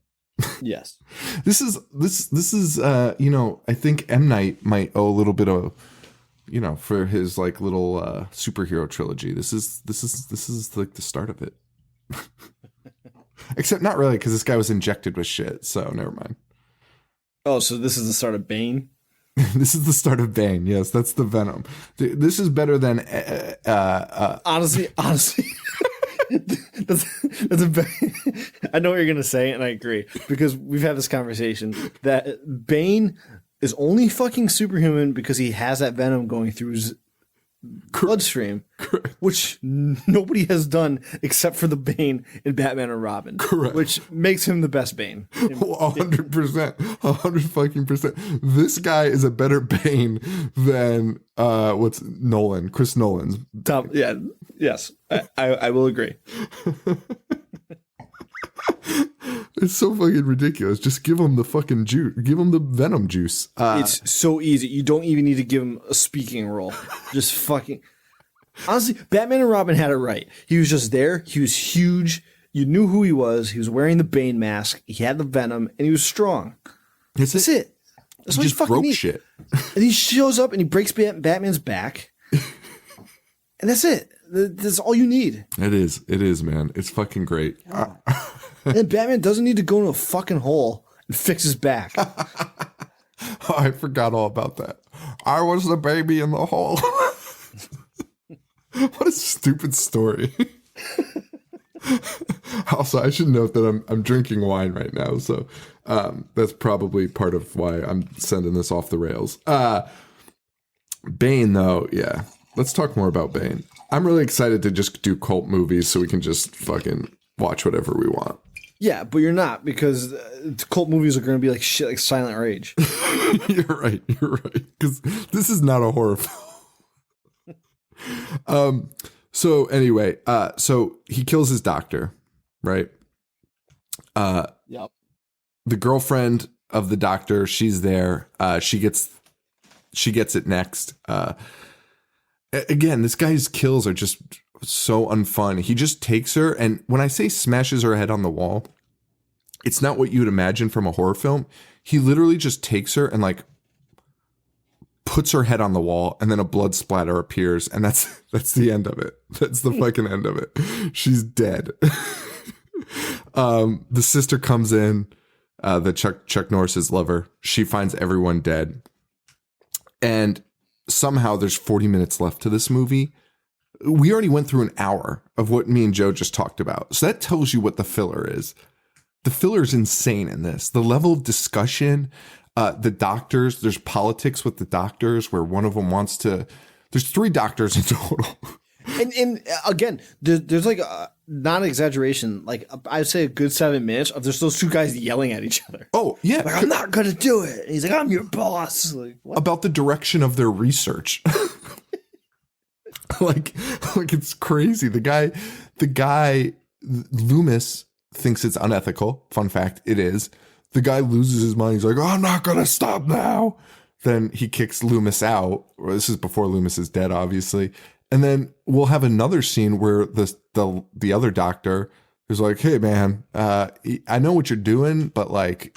Yes. This is I think M. Night might owe a little bit of, for his like little superhero trilogy. This is like the start of it. Except not really, because this guy was injected with shit, so never mind. Oh, so this is the start of Bane? This is the start of Bane. Yes, that's the Venom. This is better than honestly. that's I know what you're gonna say, and I agree, because we've had this conversation that Bane is only fucking superhuman because he has that venom going through his bloodstream, which nobody has done except for the Bane in Batman and Robin. Correct. Which makes him the best Bane. 100%. 100%. This guy is a better Bane than Chris Nolan's. Yeah. Yes. I will agree. It's so fucking ridiculous. Just give him the fucking juice. Give him the Venom juice. It's so easy. You don't even need to give him a speaking role. Just fucking. Honestly, Batman and Robin had it right. He was just there. He was huge. You knew who he was. He was wearing the Bane mask. He had the Venom, and he was strong. That's it. That's what he fucking broke needs. Shit. And he shows up and he breaks Batman's back, and that's it. That's all you need. It is, man. It's fucking great. And Batman doesn't need to go in a fucking hole and fix his back. Oh, I forgot all about that. I was the baby in the hole. What a stupid story. Also, I should note that I'm drinking wine right now, so that's probably part of why I'm sending this off the rails. Bane, though, yeah. let's talk more about Bane. I'm really excited to just do cult movies so we can just fucking watch whatever we want. Yeah, but you're not, because cult movies are going to be like shit like Silent Rage. You're right. Because this is not a horror film. So anyway, so he kills his doctor, right? Yep. The girlfriend of the doctor, she's there. She gets it next. Again, this guy's kills are just so unfun. He just takes her, and when I say smashes her head on the wall, it's not what you would imagine from a horror film. He literally just takes her and like puts her head on the wall, and then a blood splatter appears, and that's the end of it. That's the fucking end of it. She's dead. The sister comes in, the Chuck Norris's lover. She finds everyone dead, and somehow there's 40 minutes left to this movie. We already went through an hour of what me and Joe just talked about. So that tells you what the filler is. The filler is insane in this. The level of discussion, the doctors, there's politics with the doctors where one of them wants to, there's 3 doctors in total. And again, there's like not an exaggeration, like I'd say a good 7 minutes of there's those 2 guys yelling at each other. Oh yeah, like, I'm not gonna do it. And he's like, I'm your boss. Like, what? About the direction of their research. like it's crazy. The guy Loomis thinks it's unethical. Fun fact, it is. The guy loses his mind. He's like, oh, I'm not gonna stop now. Then he kicks Loomis out. This is before Loomis is dead, obviously. And then we'll have another scene where the other doctor is like, hey, man, I know what you're doing, but like,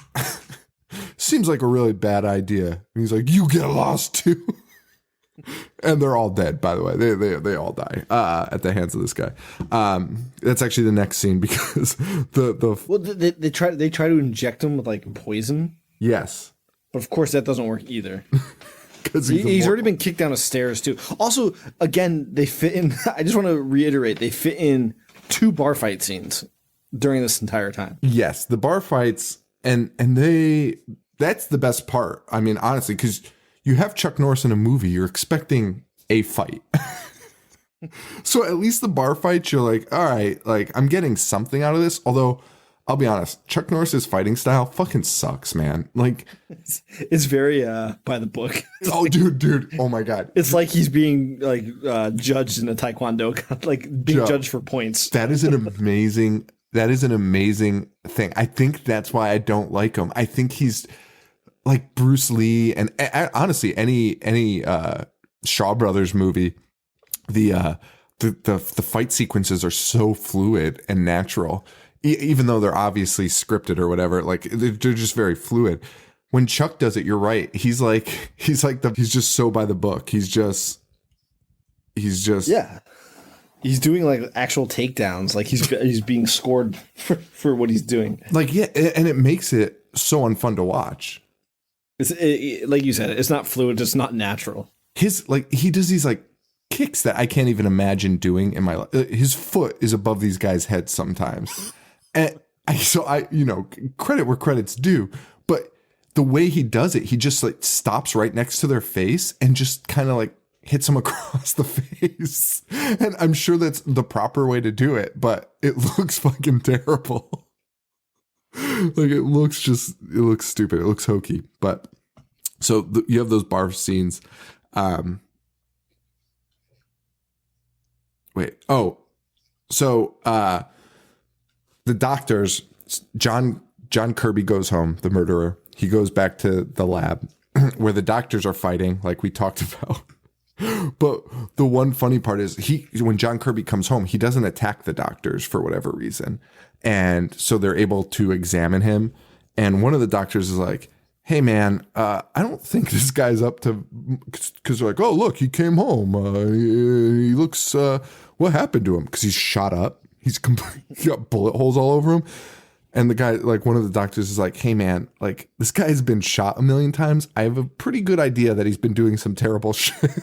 seems like a really bad idea. And he's like, you get lost too. And they're all dead, by the way. They all die at the hands of this guy. That's actually the next scene because they try to inject him with like poison. Yes, but of course that doesn't work either. Because he's already been kicked down the stairs too. Also, again, they fit in. I just want to reiterate, they fit in 2 bar fight scenes during this entire time. Yes, the bar fights, and that's the best part. I mean, honestly, because you have Chuck Norris in a movie, you're expecting a fight. So at least the bar fights, you're like, all right, like I'm getting something out of this. Although, I'll be honest, Chuck Norris's fighting style fucking sucks, man. Like, it's very by the book. Oh, dude. Oh my God. It's like he's being like judged in a taekwondo, like being judged for points. That is an amazing thing. I think that's why I don't like him. I think he's like Bruce Lee, and honestly, any Shaw Brothers movie, the fight sequences are so fluid and natural. Even though they're obviously scripted or whatever, like they're just very fluid. When Chuck does it, you're right. He's just so by the book. He's just yeah. He's doing like actual takedowns. Like he's being scored for what he's doing. Like, yeah, and it makes it so unfun to watch. It's like you said, it's not fluid. It's not natural. He does these like kicks that I can't even imagine doing in my life. His foot is above these guys' heads sometimes. And I credit where credit's due, but the way he does it, he just like stops right next to their face and just kind of like hits them across the face. And I'm sure that's the proper way to do it, but it looks fucking terrible. Like it looks stupid. It looks hokey. But so you have those bar scenes. The doctors, John Kirby goes home, the murderer. He goes back to the lab where the doctors are fighting, like we talked about. But the one funny part is when John Kirby comes home, he doesn't attack the doctors for whatever reason. And so they're able to examine him. And one of the doctors is like, hey, man, I don't think this guy's up to, because they're like, oh, look, he came home. He looks, what happened to him? Because he's shot up. He got bullet holes all over him. And the guy, like one of the doctors is like, hey, man, like this guy's been shot a million times. I have a pretty good idea that he's been doing some terrible shit.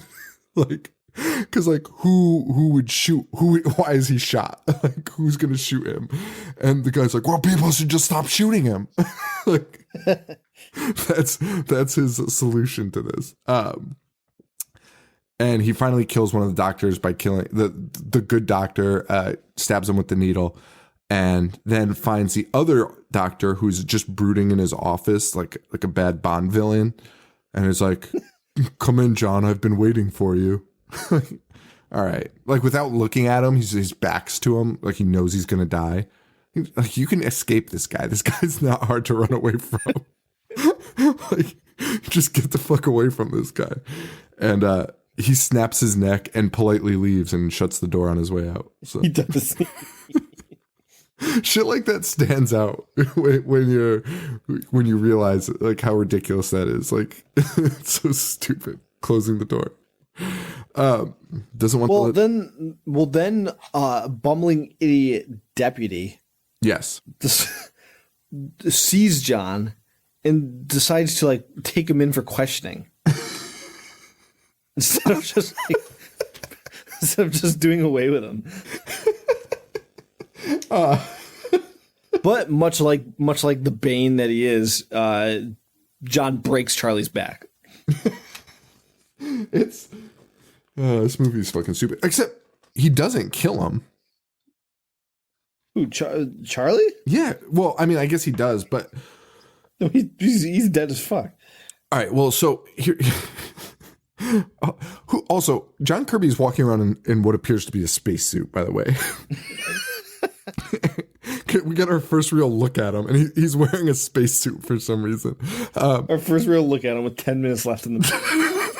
Like, because like who would shoot? Why is he shot? Like, who's going to shoot him? And the guy's like, well, people should just stop shooting him. Like, that's his solution to this. And he finally kills one of the doctors by killing the good doctor, stabs him with the needle, and then finds the other doctor who's just brooding in his office like a bad Bond villain, and is like, "Come in, John. I've been waiting for you." All right, like without looking at him, his back's to him, like he knows he's gonna die. Like, you can escape this guy. This guy's not hard to run away from. Like, just get the fuck away from this guy. And he snaps his neck and politely leaves and shuts the door on his way out. So He does. shit like that stands out when you realize like how ridiculous that is. Like, it's so stupid. Closing the door. Doesn't want then bumbling idiot deputy yes sees John and decides to like take him in for questioning instead of just doing away with him. But much like the Bane that he is, John breaks Charlie's back. It's this movie is fucking stupid. Except he doesn't kill him. Who, Charlie? Yeah. Well, I mean, I guess he does, but No, he's dead as fuck. all right. Well, so here. Also, John Kirby's walking around in what appears to be a spacesuit, by the way. We got our first real look at him, and he's wearing a spacesuit for some reason. Our first real look at him with 10 minutes left in the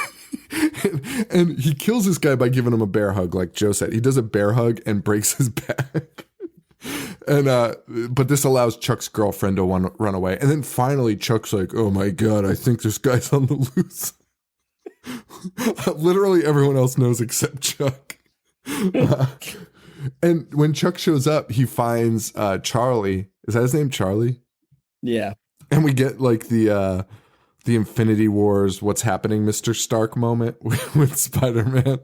and he kills this guy by giving him a bear hug, like Joe said. He does a bear hug and breaks his back. And but this allows Chuck's girlfriend to run away. And then finally Chuck's like, "Oh my God, I think this guy's on the loose." Literally everyone else knows except Chuck. And when Chuck shows up, he finds Charlie. Is that his name, Charlie? Yeah. And we get like the Infinity Wars, what's happening, Mr. Stark moment with Spider-Man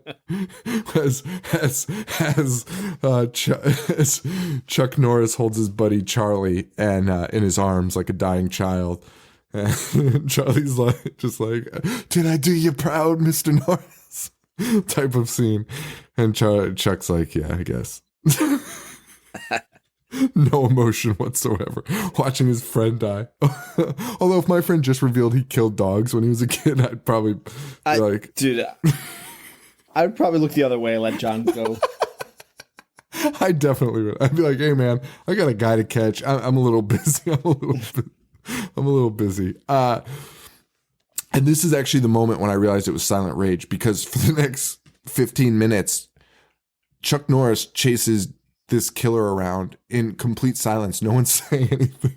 as Chuck Norris holds his buddy Charlie and in his arms like a dying child. And Charlie's like, just like, "Did I do you proud, Mr. Norris?" type of scene. And Chuck's like, "Yeah, I guess." No emotion whatsoever watching his friend die. Although if my friend just revealed he killed dogs when he was a kid, I'd probably dude, I'd probably look the other way and let John go. I definitely would. I'd be like, "Hey man, I got a guy to catch. I'm a little busy. I'm a little busy." And this is actually the moment when I realized it was Silent Rage, because for the next 15 minutes, Chuck Norris chases this killer around in complete silence. No one's saying anything.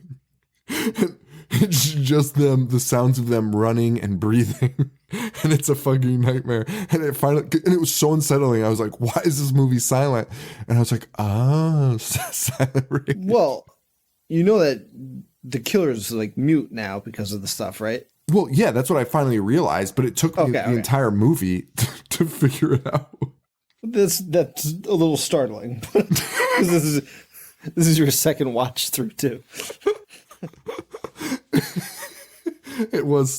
It's just them, the sounds of them running and breathing. And it's a fucking nightmare. And it was so unsettling. I was like, why is this movie silent? And I was like, Silent Rage. Well, you know that the killer's like mute now because of the stuff, right? Well, yeah, that's what I finally realized, but it took me the entire movie to figure it out. That's a little startling. this is your second watch through too. It was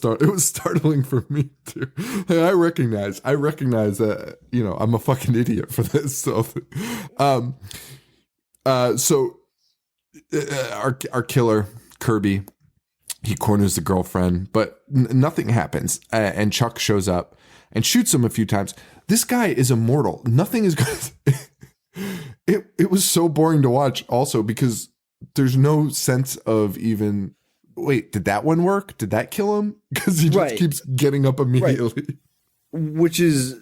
startling for me too. I recognize that, I'm a fucking idiot for this. So, our killer Kirby, he corners the girlfriend, but nothing happens. And Chuck shows up and shoots him a few times. This guy is immortal. Nothing is good. It was so boring to watch also because there's no sense of even, wait, did that one work? Did that kill him? Because he just keeps getting up immediately. Right. Which is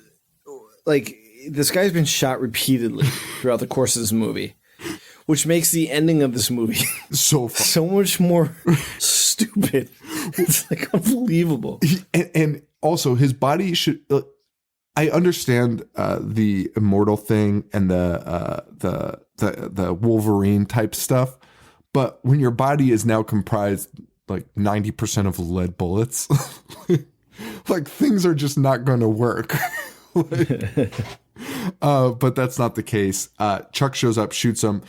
like, this guy's been shot repeatedly throughout the course of this movie, which makes the ending of this movie so much more stupid. It's like unbelievable. And also his body should, I understand the immortal thing and the Wolverine type stuff, but when your body is now comprised like 90% of lead bullets, like things are just not going to work. But that's not the case. Chuck shows up, shoots him.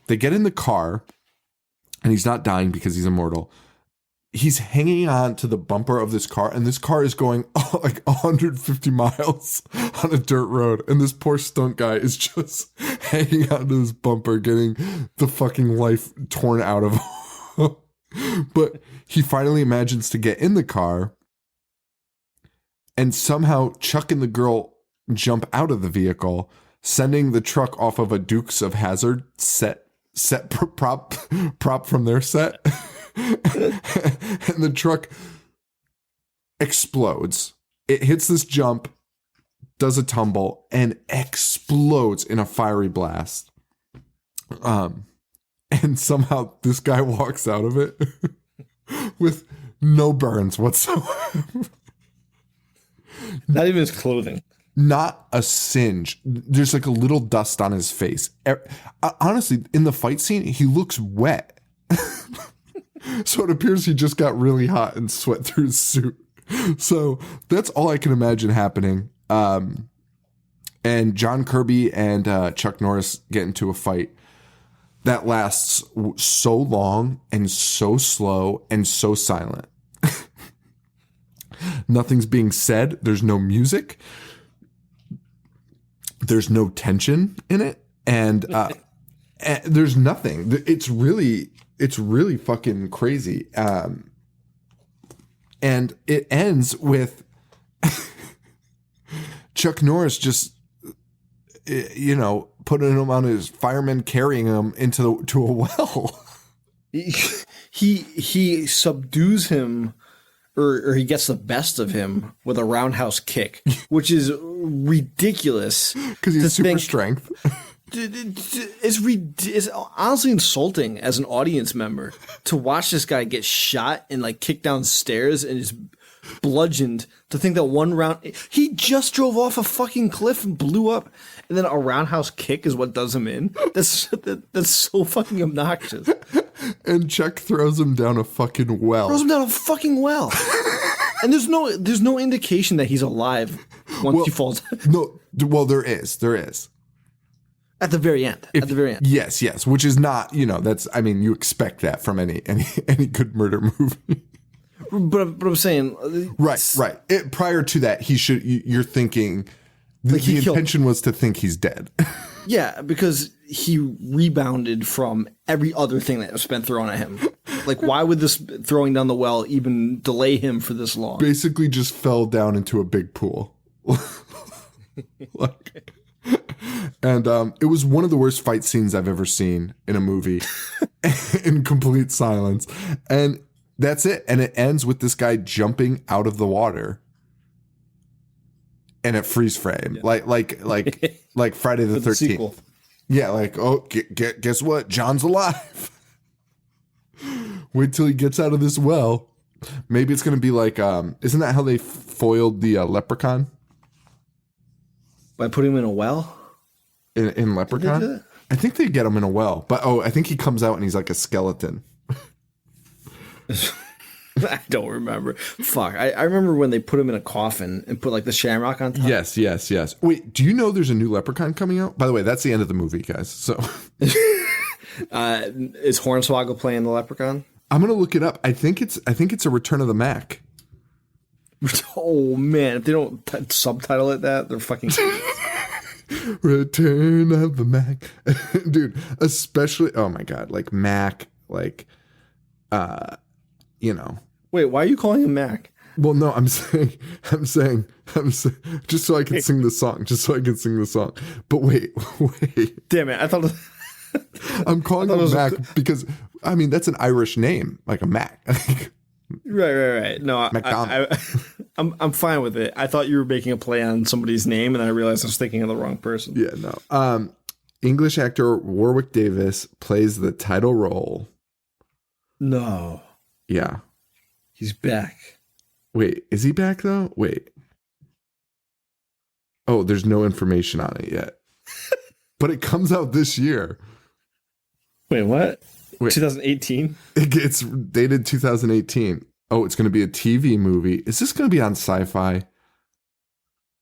They get in the car, and he's not dying because he's immortal. he's hanging on to the bumper of this car, and this car is going like 150 miles on a dirt road, and this poor stunt guy is just hanging onto this bumper, getting the fucking life torn out of him. But he finally imagines to get in the car, and somehow Chuck and the girl jump out of the vehicle, sending the truck off of a Dukes of Hazzard prop from their set. And the truck explodes. It hits this jump, does a tumble, and explodes in a fiery blast. And somehow this guy walks out of it with no burns whatsoever. Not even his clothing. Not a singe. There's like a little dust on his face. Honestly, in the fight scene, he looks wet. So it appears he just got really hot and sweat through his suit. So that's all I can imagine happening. And John Kirby and Chuck Norris get into a fight that lasts so long and so slow and so silent. Nothing's being said. There's no music. There's no tension in it. And there's nothing. It's really fucking crazy. And it ends with Chuck Norris just, putting him on his fireman, carrying him to a well. He subdues him, or he gets the best of him with a roundhouse kick, which is ridiculous. Because he's super strength. It's honestly insulting as an audience member to watch this guy get shot and like kicked downstairs and is bludgeoned, to think that one round he just drove off a fucking cliff and blew up, and then a roundhouse kick is what does him in. That's so fucking obnoxious. And Chuck throws him down a fucking well. And there's no indication that he's alive once he falls. No, well, there is. At the very end. Yes. Which is not, you expect that from any good murder movie. But I'm saying. Right. Prior to that, you're thinking the intention was to think he's dead. Yeah, because he rebounded from every other thing that was been thrown at him. Like, why would this throwing down the well even delay him for this long? Basically just fell down into a big pool. And it was one of the worst fight scenes I've ever seen in a movie in complete silence. And that's it. And it ends with this guy jumping out of the water and it freeze frame. Yeah. Like Friday the 13th. Yeah, guess what? John's alive. Wait till he gets out of this well. Maybe it's going to be like, isn't that how they foiled the leprechaun? By putting him in a well? In Leprechaun? I think they get him in a well. But, I think he comes out and he's like a skeleton. I don't remember. Fuck. I remember when they put him in a coffin and put like the shamrock on top. Yes. Wait, do you know there's a new Leprechaun coming out? By the way, that's the end of the movie, guys. So, is Hornswoggle playing the Leprechaun? I'm gonna look it up. I think it's a Return of the Mac. Oh man, if they don't subtitle it that, they're fucking. Return of the Mac. Dude, especially, oh my God, like Mac, like, Wait, why are you calling him Mac? Well, no, I'm saying, just so I can sing the song, But wait. Damn it, I thought. I'm calling him Mac because, that's an Irish name, like a Mac. Right. No, I'm fine with it. I thought you were making a play on somebody's name, and then I realized I was thinking of the wrong person. Yeah, no. English actor Warwick Davis plays the title role. No. Yeah. He's back. Wait, is he back though? Wait. Oh, there's no information on it yet. But it comes out this year. Wait, what? 2018? It's dated 2018. Oh, it's going to be a TV movie. Is this going to be on Sci-Fi?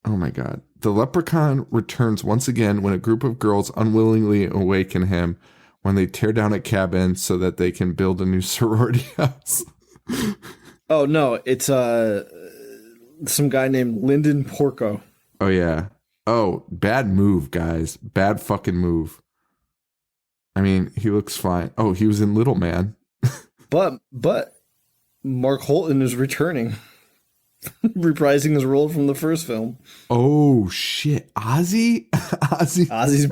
Oh my God. The Leprechaun returns once again when a group of girls unwillingly awaken him when they tear down a cabin so that they can build a new sorority house. Oh no, it's some guy named Lyndon Porco. Oh yeah. Oh, bad move, guys. Bad fucking move. I mean, he looks fine. Oh, he was in Little Man. But Mark Holton is returning, reprising his role from the first film. Oh shit, Ozzy. Ozzy's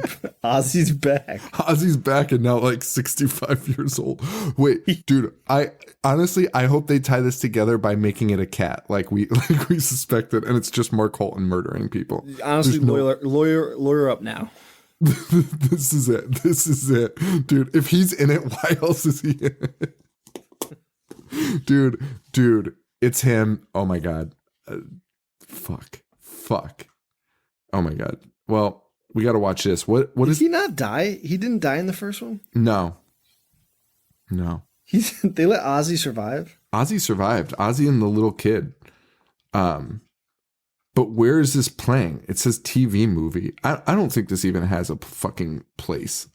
back. Ozzy's back and now like 65 years old. Wait, dude, I honestly hope they tie this together by making it a cat, like we suspected, and it's just Mark Holton murdering people. Honestly, lawyer up now. This is it. This is it, dude. If he's in it, why else is he in it? Dude, it's him. Oh my god. Fuck. Oh my god. Well, we got to watch this. What Did is he not die? He didn't die in the first one? No. They let Ozzy survive? Ozzy survived. Ozzy and the little kid. But where is this playing? It says TV movie. I don't think this even has a fucking place.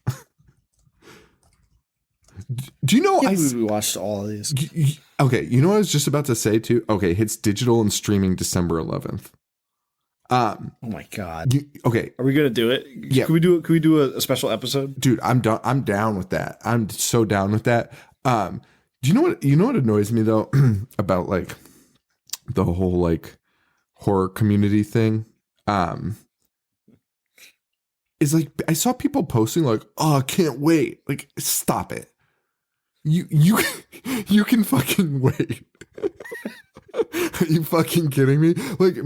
Do you know we watched all of these? Okay, you know what I was just about to say too? Okay, hits digital and streaming December 11th. Oh my god. Okay. Are we gonna do it? Yeah. Can we do a special episode? Dude, I'm down with that. I'm so down with that. Do you know what annoys me though about like the whole like horror community thing? Is like I saw people posting like, "Oh, I can't wait." Like, stop it. You can fucking wait. Are you fucking kidding me? Like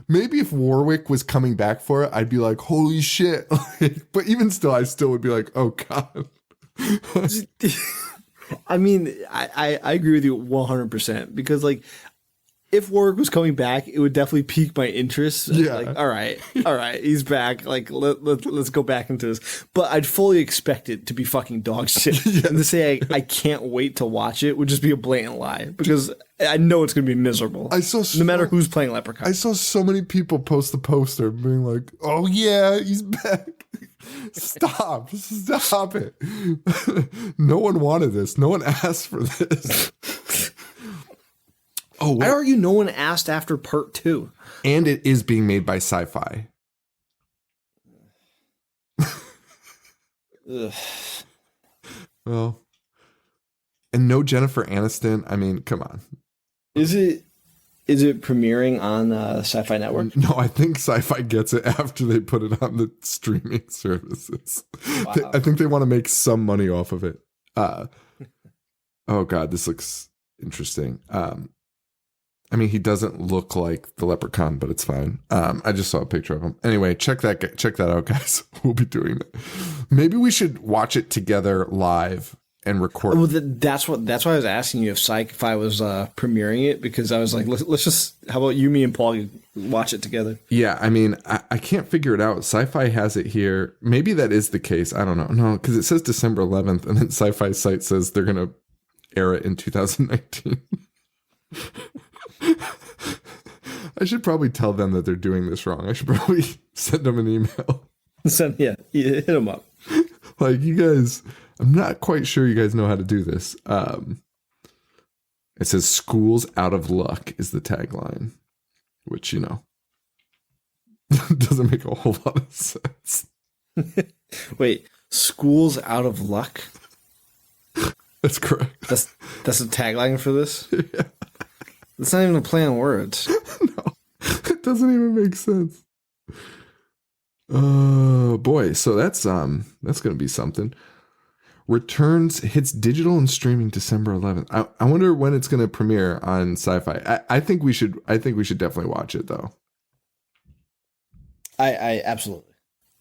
maybe if Warwick was coming back for it, I'd be like, holy shit. Like, but even still, I still would be like, oh God. I mean, I agree with you 100% because like if Warwick was coming back, it would definitely pique my interest. Yeah. Like, all right, he's back. Like, let's go back into this. But I'd fully expect it to be fucking dog shit. Yeah. And to say I can't wait to watch it would just be a blatant lie because I know it's going to be miserable. No matter who's playing Leprechaun. I saw so many people post the poster being like, oh yeah, he's back. Stop it. No one wanted this. No one asked for this. Oh, I argue no one asked after part 2. And it is being made by Sci-Fi. Well, and no Jennifer Aniston. I mean, come on. Is it premiering on Sci-Fi Network? No, I think Sci-Fi gets it after they put it on the streaming services. Wow. I think they want to make some money off of it. Oh God, this looks interesting. I mean, he doesn't look like the Leprechaun, but it's fine. I just saw a picture of him. Anyway, check that out, guys. We'll be doing that. Maybe we should watch it together live and record. Well, that's why I was asking you if Sci-Fi was premiering it, because I was like, let's just, how about you, me, and Paul watch it together? Yeah, I mean, I can't figure it out. Sci-Fi has it here. Maybe that is the case. I don't know. No, because it says December 11th, and then Sci-Fi's site says they're going to air it in 2019. I should probably tell them that they're doing this wrong. I should probably send them an email. Hit them up. Like, you guys, I'm not quite sure you guys know how to do this. It says "School's out of luck" is the tagline, which, you know, doesn't make a whole lot of sense. Wait, "School's out of luck"? That's correct. That's the tagline for this? Yeah. It's not even a play on words. No, it doesn't even make sense. Oh boy, so that's gonna be something. Returns, hits digital and streaming December 11th. I wonder when it's gonna premiere on Sci-Fi. I think we should definitely watch it though. I absolutely.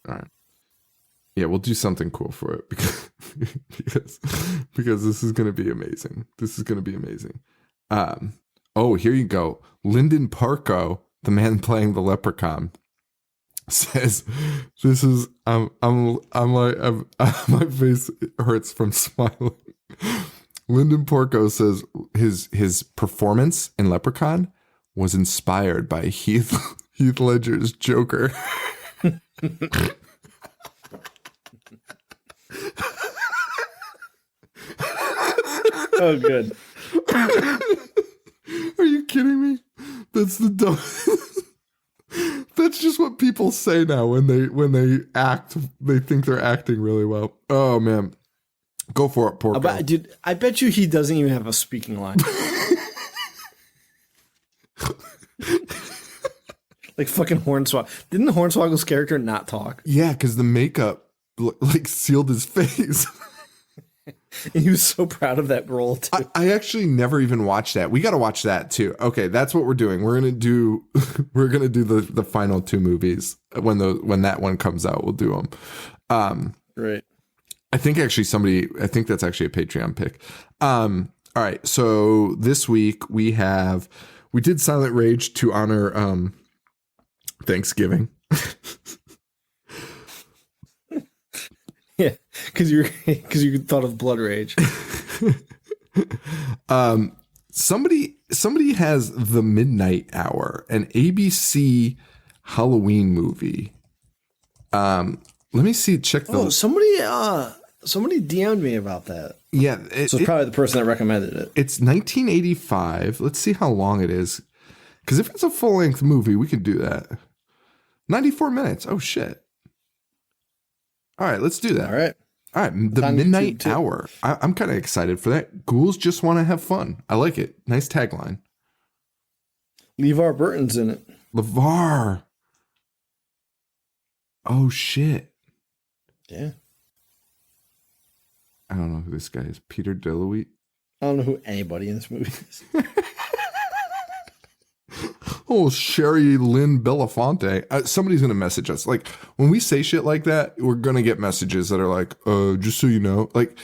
All right. Yeah, we'll do something cool for it because this is gonna be amazing. This is gonna be amazing. Oh, here you go. Lyndon Parko, the man playing the Leprechaun, says, "This is I'm like my face hurts from smiling." Lyndon Porco says his performance in Leprechaun was inspired by Heath Ledger's Joker. Oh, good. Are you kidding me? That's the dumb. That's just what people say now when they act. They think they're acting really well. Oh man, go for it, Porco. Dude, I bet you he doesn't even have a speaking line. Like fucking Hornswoggle. Didn't Hornswoggle's character not talk? Yeah, because the makeup like sealed his face. And he was so proud of that role too. I actually never even watched that. We got to watch that too. Okay, that's what we're doing. We're gonna do the final two movies when that one comes out. We'll do them. Right. I think that's actually a Patreon pick. All right. So this week we did Silent Rage to honor Thanksgiving. Yeah, because you thought of Blood Rage. Somebody has The Midnight Hour, an ABC Halloween movie. Let me see. Check the. Oh, somebody DM'd me about that. Yeah, So it's probably the person that recommended it. It's 1985. Let's see how long it is. Because if it's a full length movie, we could do that. 94 minutes. Oh shit. All right, let's do that. All right. The Midnight Hour. I'm kind of excited for that. Ghouls just want to have fun. I like it. Nice tagline. LeVar Burton's in it. LeVar. Oh, shit. Yeah. I don't know who this guy is. Peter DeLuise. I don't know who anybody in this movie is. Oh, Sherry Lynn Belafonte. Somebody's going to message us. Like, when we say shit like that, we're going to get messages that are like, just so you know. Like,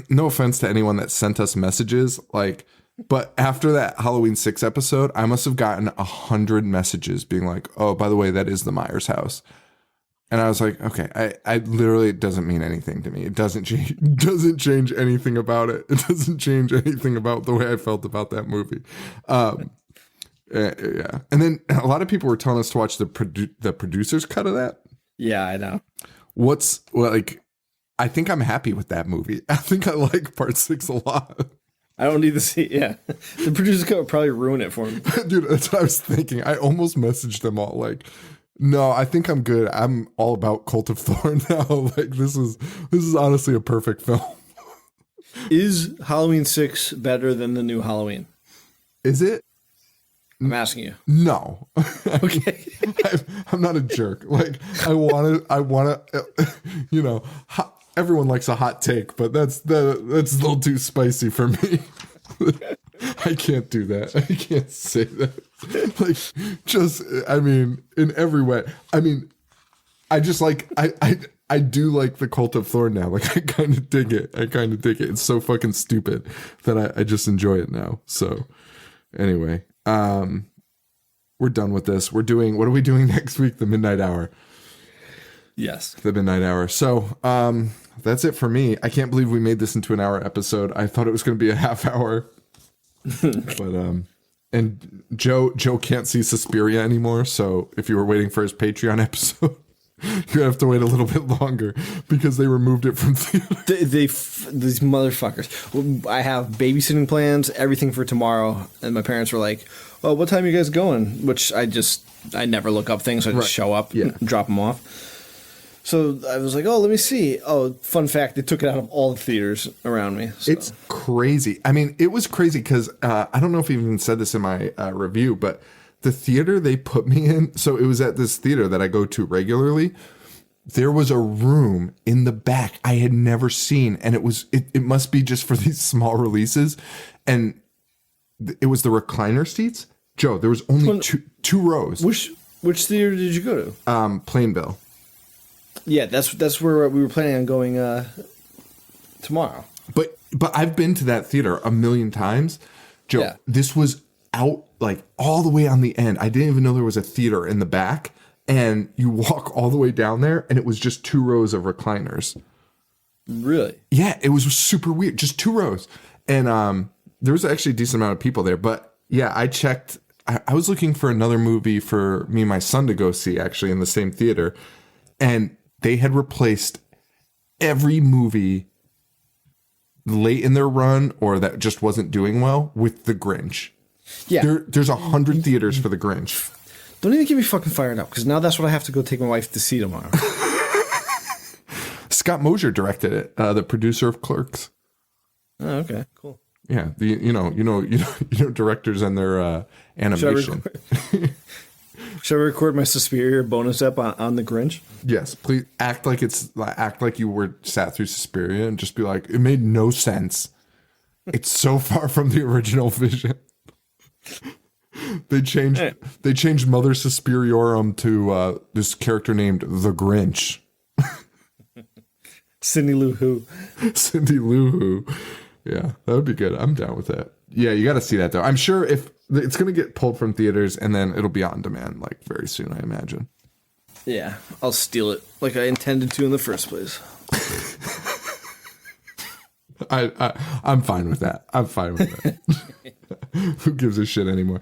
no offense to anyone that sent us messages. Like, but after that Halloween 6 episode, I must have gotten 100 messages being like, oh, by the way, that is the Myers house. And I was like, okay, I literally, it doesn't mean anything to me. It doesn't change anything about it. It doesn't change anything about the way I felt about that movie. Yeah, and then a lot of people were telling us to watch the producer's cut of that. Yeah, I know. I think I'm happy with that movie. I think I like part 6 a lot. I don't need to see. Yeah, the producer's cut would probably ruin it for me. Dude, that's what I was thinking. I almost messaged them all like, no, I think I'm good. I'm all about Cult of Thorn now. Like this is honestly a perfect film. Is Halloween 6 better than the new Halloween? Is it? I'm asking you. No. Okay. I'm not a jerk. Like I want to, everyone likes a hot take, but that's a little too spicy for me. I can't do that. I can't say that. In every way. I mean, I just like, I do like the Cult of Thorn now. Like I kind of dig it. It's so fucking stupid that I just enjoy it now. So anyway, we're done with this. What are we doing next week? The Midnight Hour. Yes. The Midnight Hour. So, that's it for me. I can't believe we made this into an hour episode. I thought it was going to be a half hour, but, and Joe can't see Suspiria anymore. So if you were waiting for his Patreon episode, you have to wait a little bit longer because they removed it from theater. These motherfuckers. I have babysitting plans, everything for tomorrow, and my parents were like, "Oh, what time are you guys going?" Which I never look up things. So I just show up, and drop them off. So I was like, "Oh, let me see." Oh, fun fact: they took it out of all the theaters around me. So. It's crazy. I mean, it was crazy because I don't know if I even said this in my review, but the theater they put me in, so it was at this theater that I go to regularly. There was a room in the back I had never seen, and it must be just for these small releases, and it was the recliner seats. Joe, there was only two rows. Which theater did you go to? Plainville. Yeah, that's where we were planning on going tomorrow. But I've been to that theater a million times. Joe, yeah. This was out like all the way on the end. I didn't even know there was a theater in the back. And you walk all the way down there, and it was just 2 rows of recliners. Really? Yeah, it was super weird. Just 2 rows. And there was actually a decent amount of people there. But yeah, I checked. I was looking for another movie for me and my son to go see, actually, in the same theater. And they had replaced every movie late in their run or that just wasn't doing well with The Grinch. Yeah. There's 100 theaters for The Grinch. Don't even get me fucking fired up, because now that's what I have to go take my wife to see tomorrow. Scott Mosier directed it, the producer of Clerks. Oh, okay, cool. Yeah, you know directors and their animation. Should I record my Suspiria bonus ep on The Grinch? Yes, please act like you were sat through Suspiria and just be like, it made no sense. It's so far from the original vision. They changed Mother Suspiriorum to this character named The Grinch. Cindy Lou Who. Cindy Lou Who. Yeah, that would be good. I'm down with that. Yeah, you got to see that though. I'm sure if it's going to get pulled from theaters and then it'll be on demand like very soon, I imagine. Yeah, I'll steal it like I intended to in the first place. I'm fine with that. I'm fine with that. Who gives a shit anymore?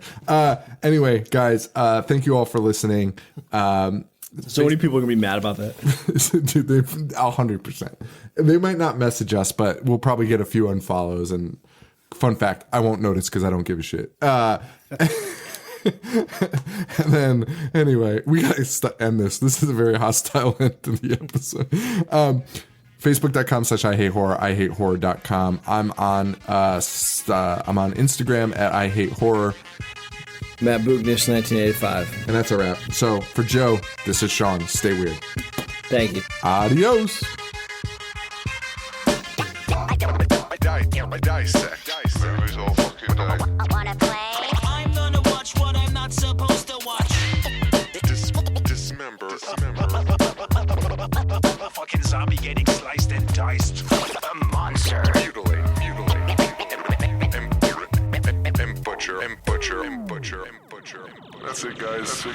Anyway, guys, thank you all for listening. So many people are going to be mad about that. Dude, 100%. They might not message us, but we'll probably get a few unfollows. And fun fact, I won't notice because I don't give a shit. And then, anyway, we got to end this. This is a very hostile end to the episode. Facebook.com/IHateHorror, IHateHorror.com. I'm on Instagram at IHateHorror. Matt Bugnish, 1985. And that's a wrap. So for Joe, this is Sean. Stay weird. Thank you. Adios. Dissect. Movies all fucking day. Wanna play? I'm gonna watch what I'm not supposed to watch. Dismember. Fucking zombie getting sliced and diced. A monster. Mutilate. And butcher. That's it, guys.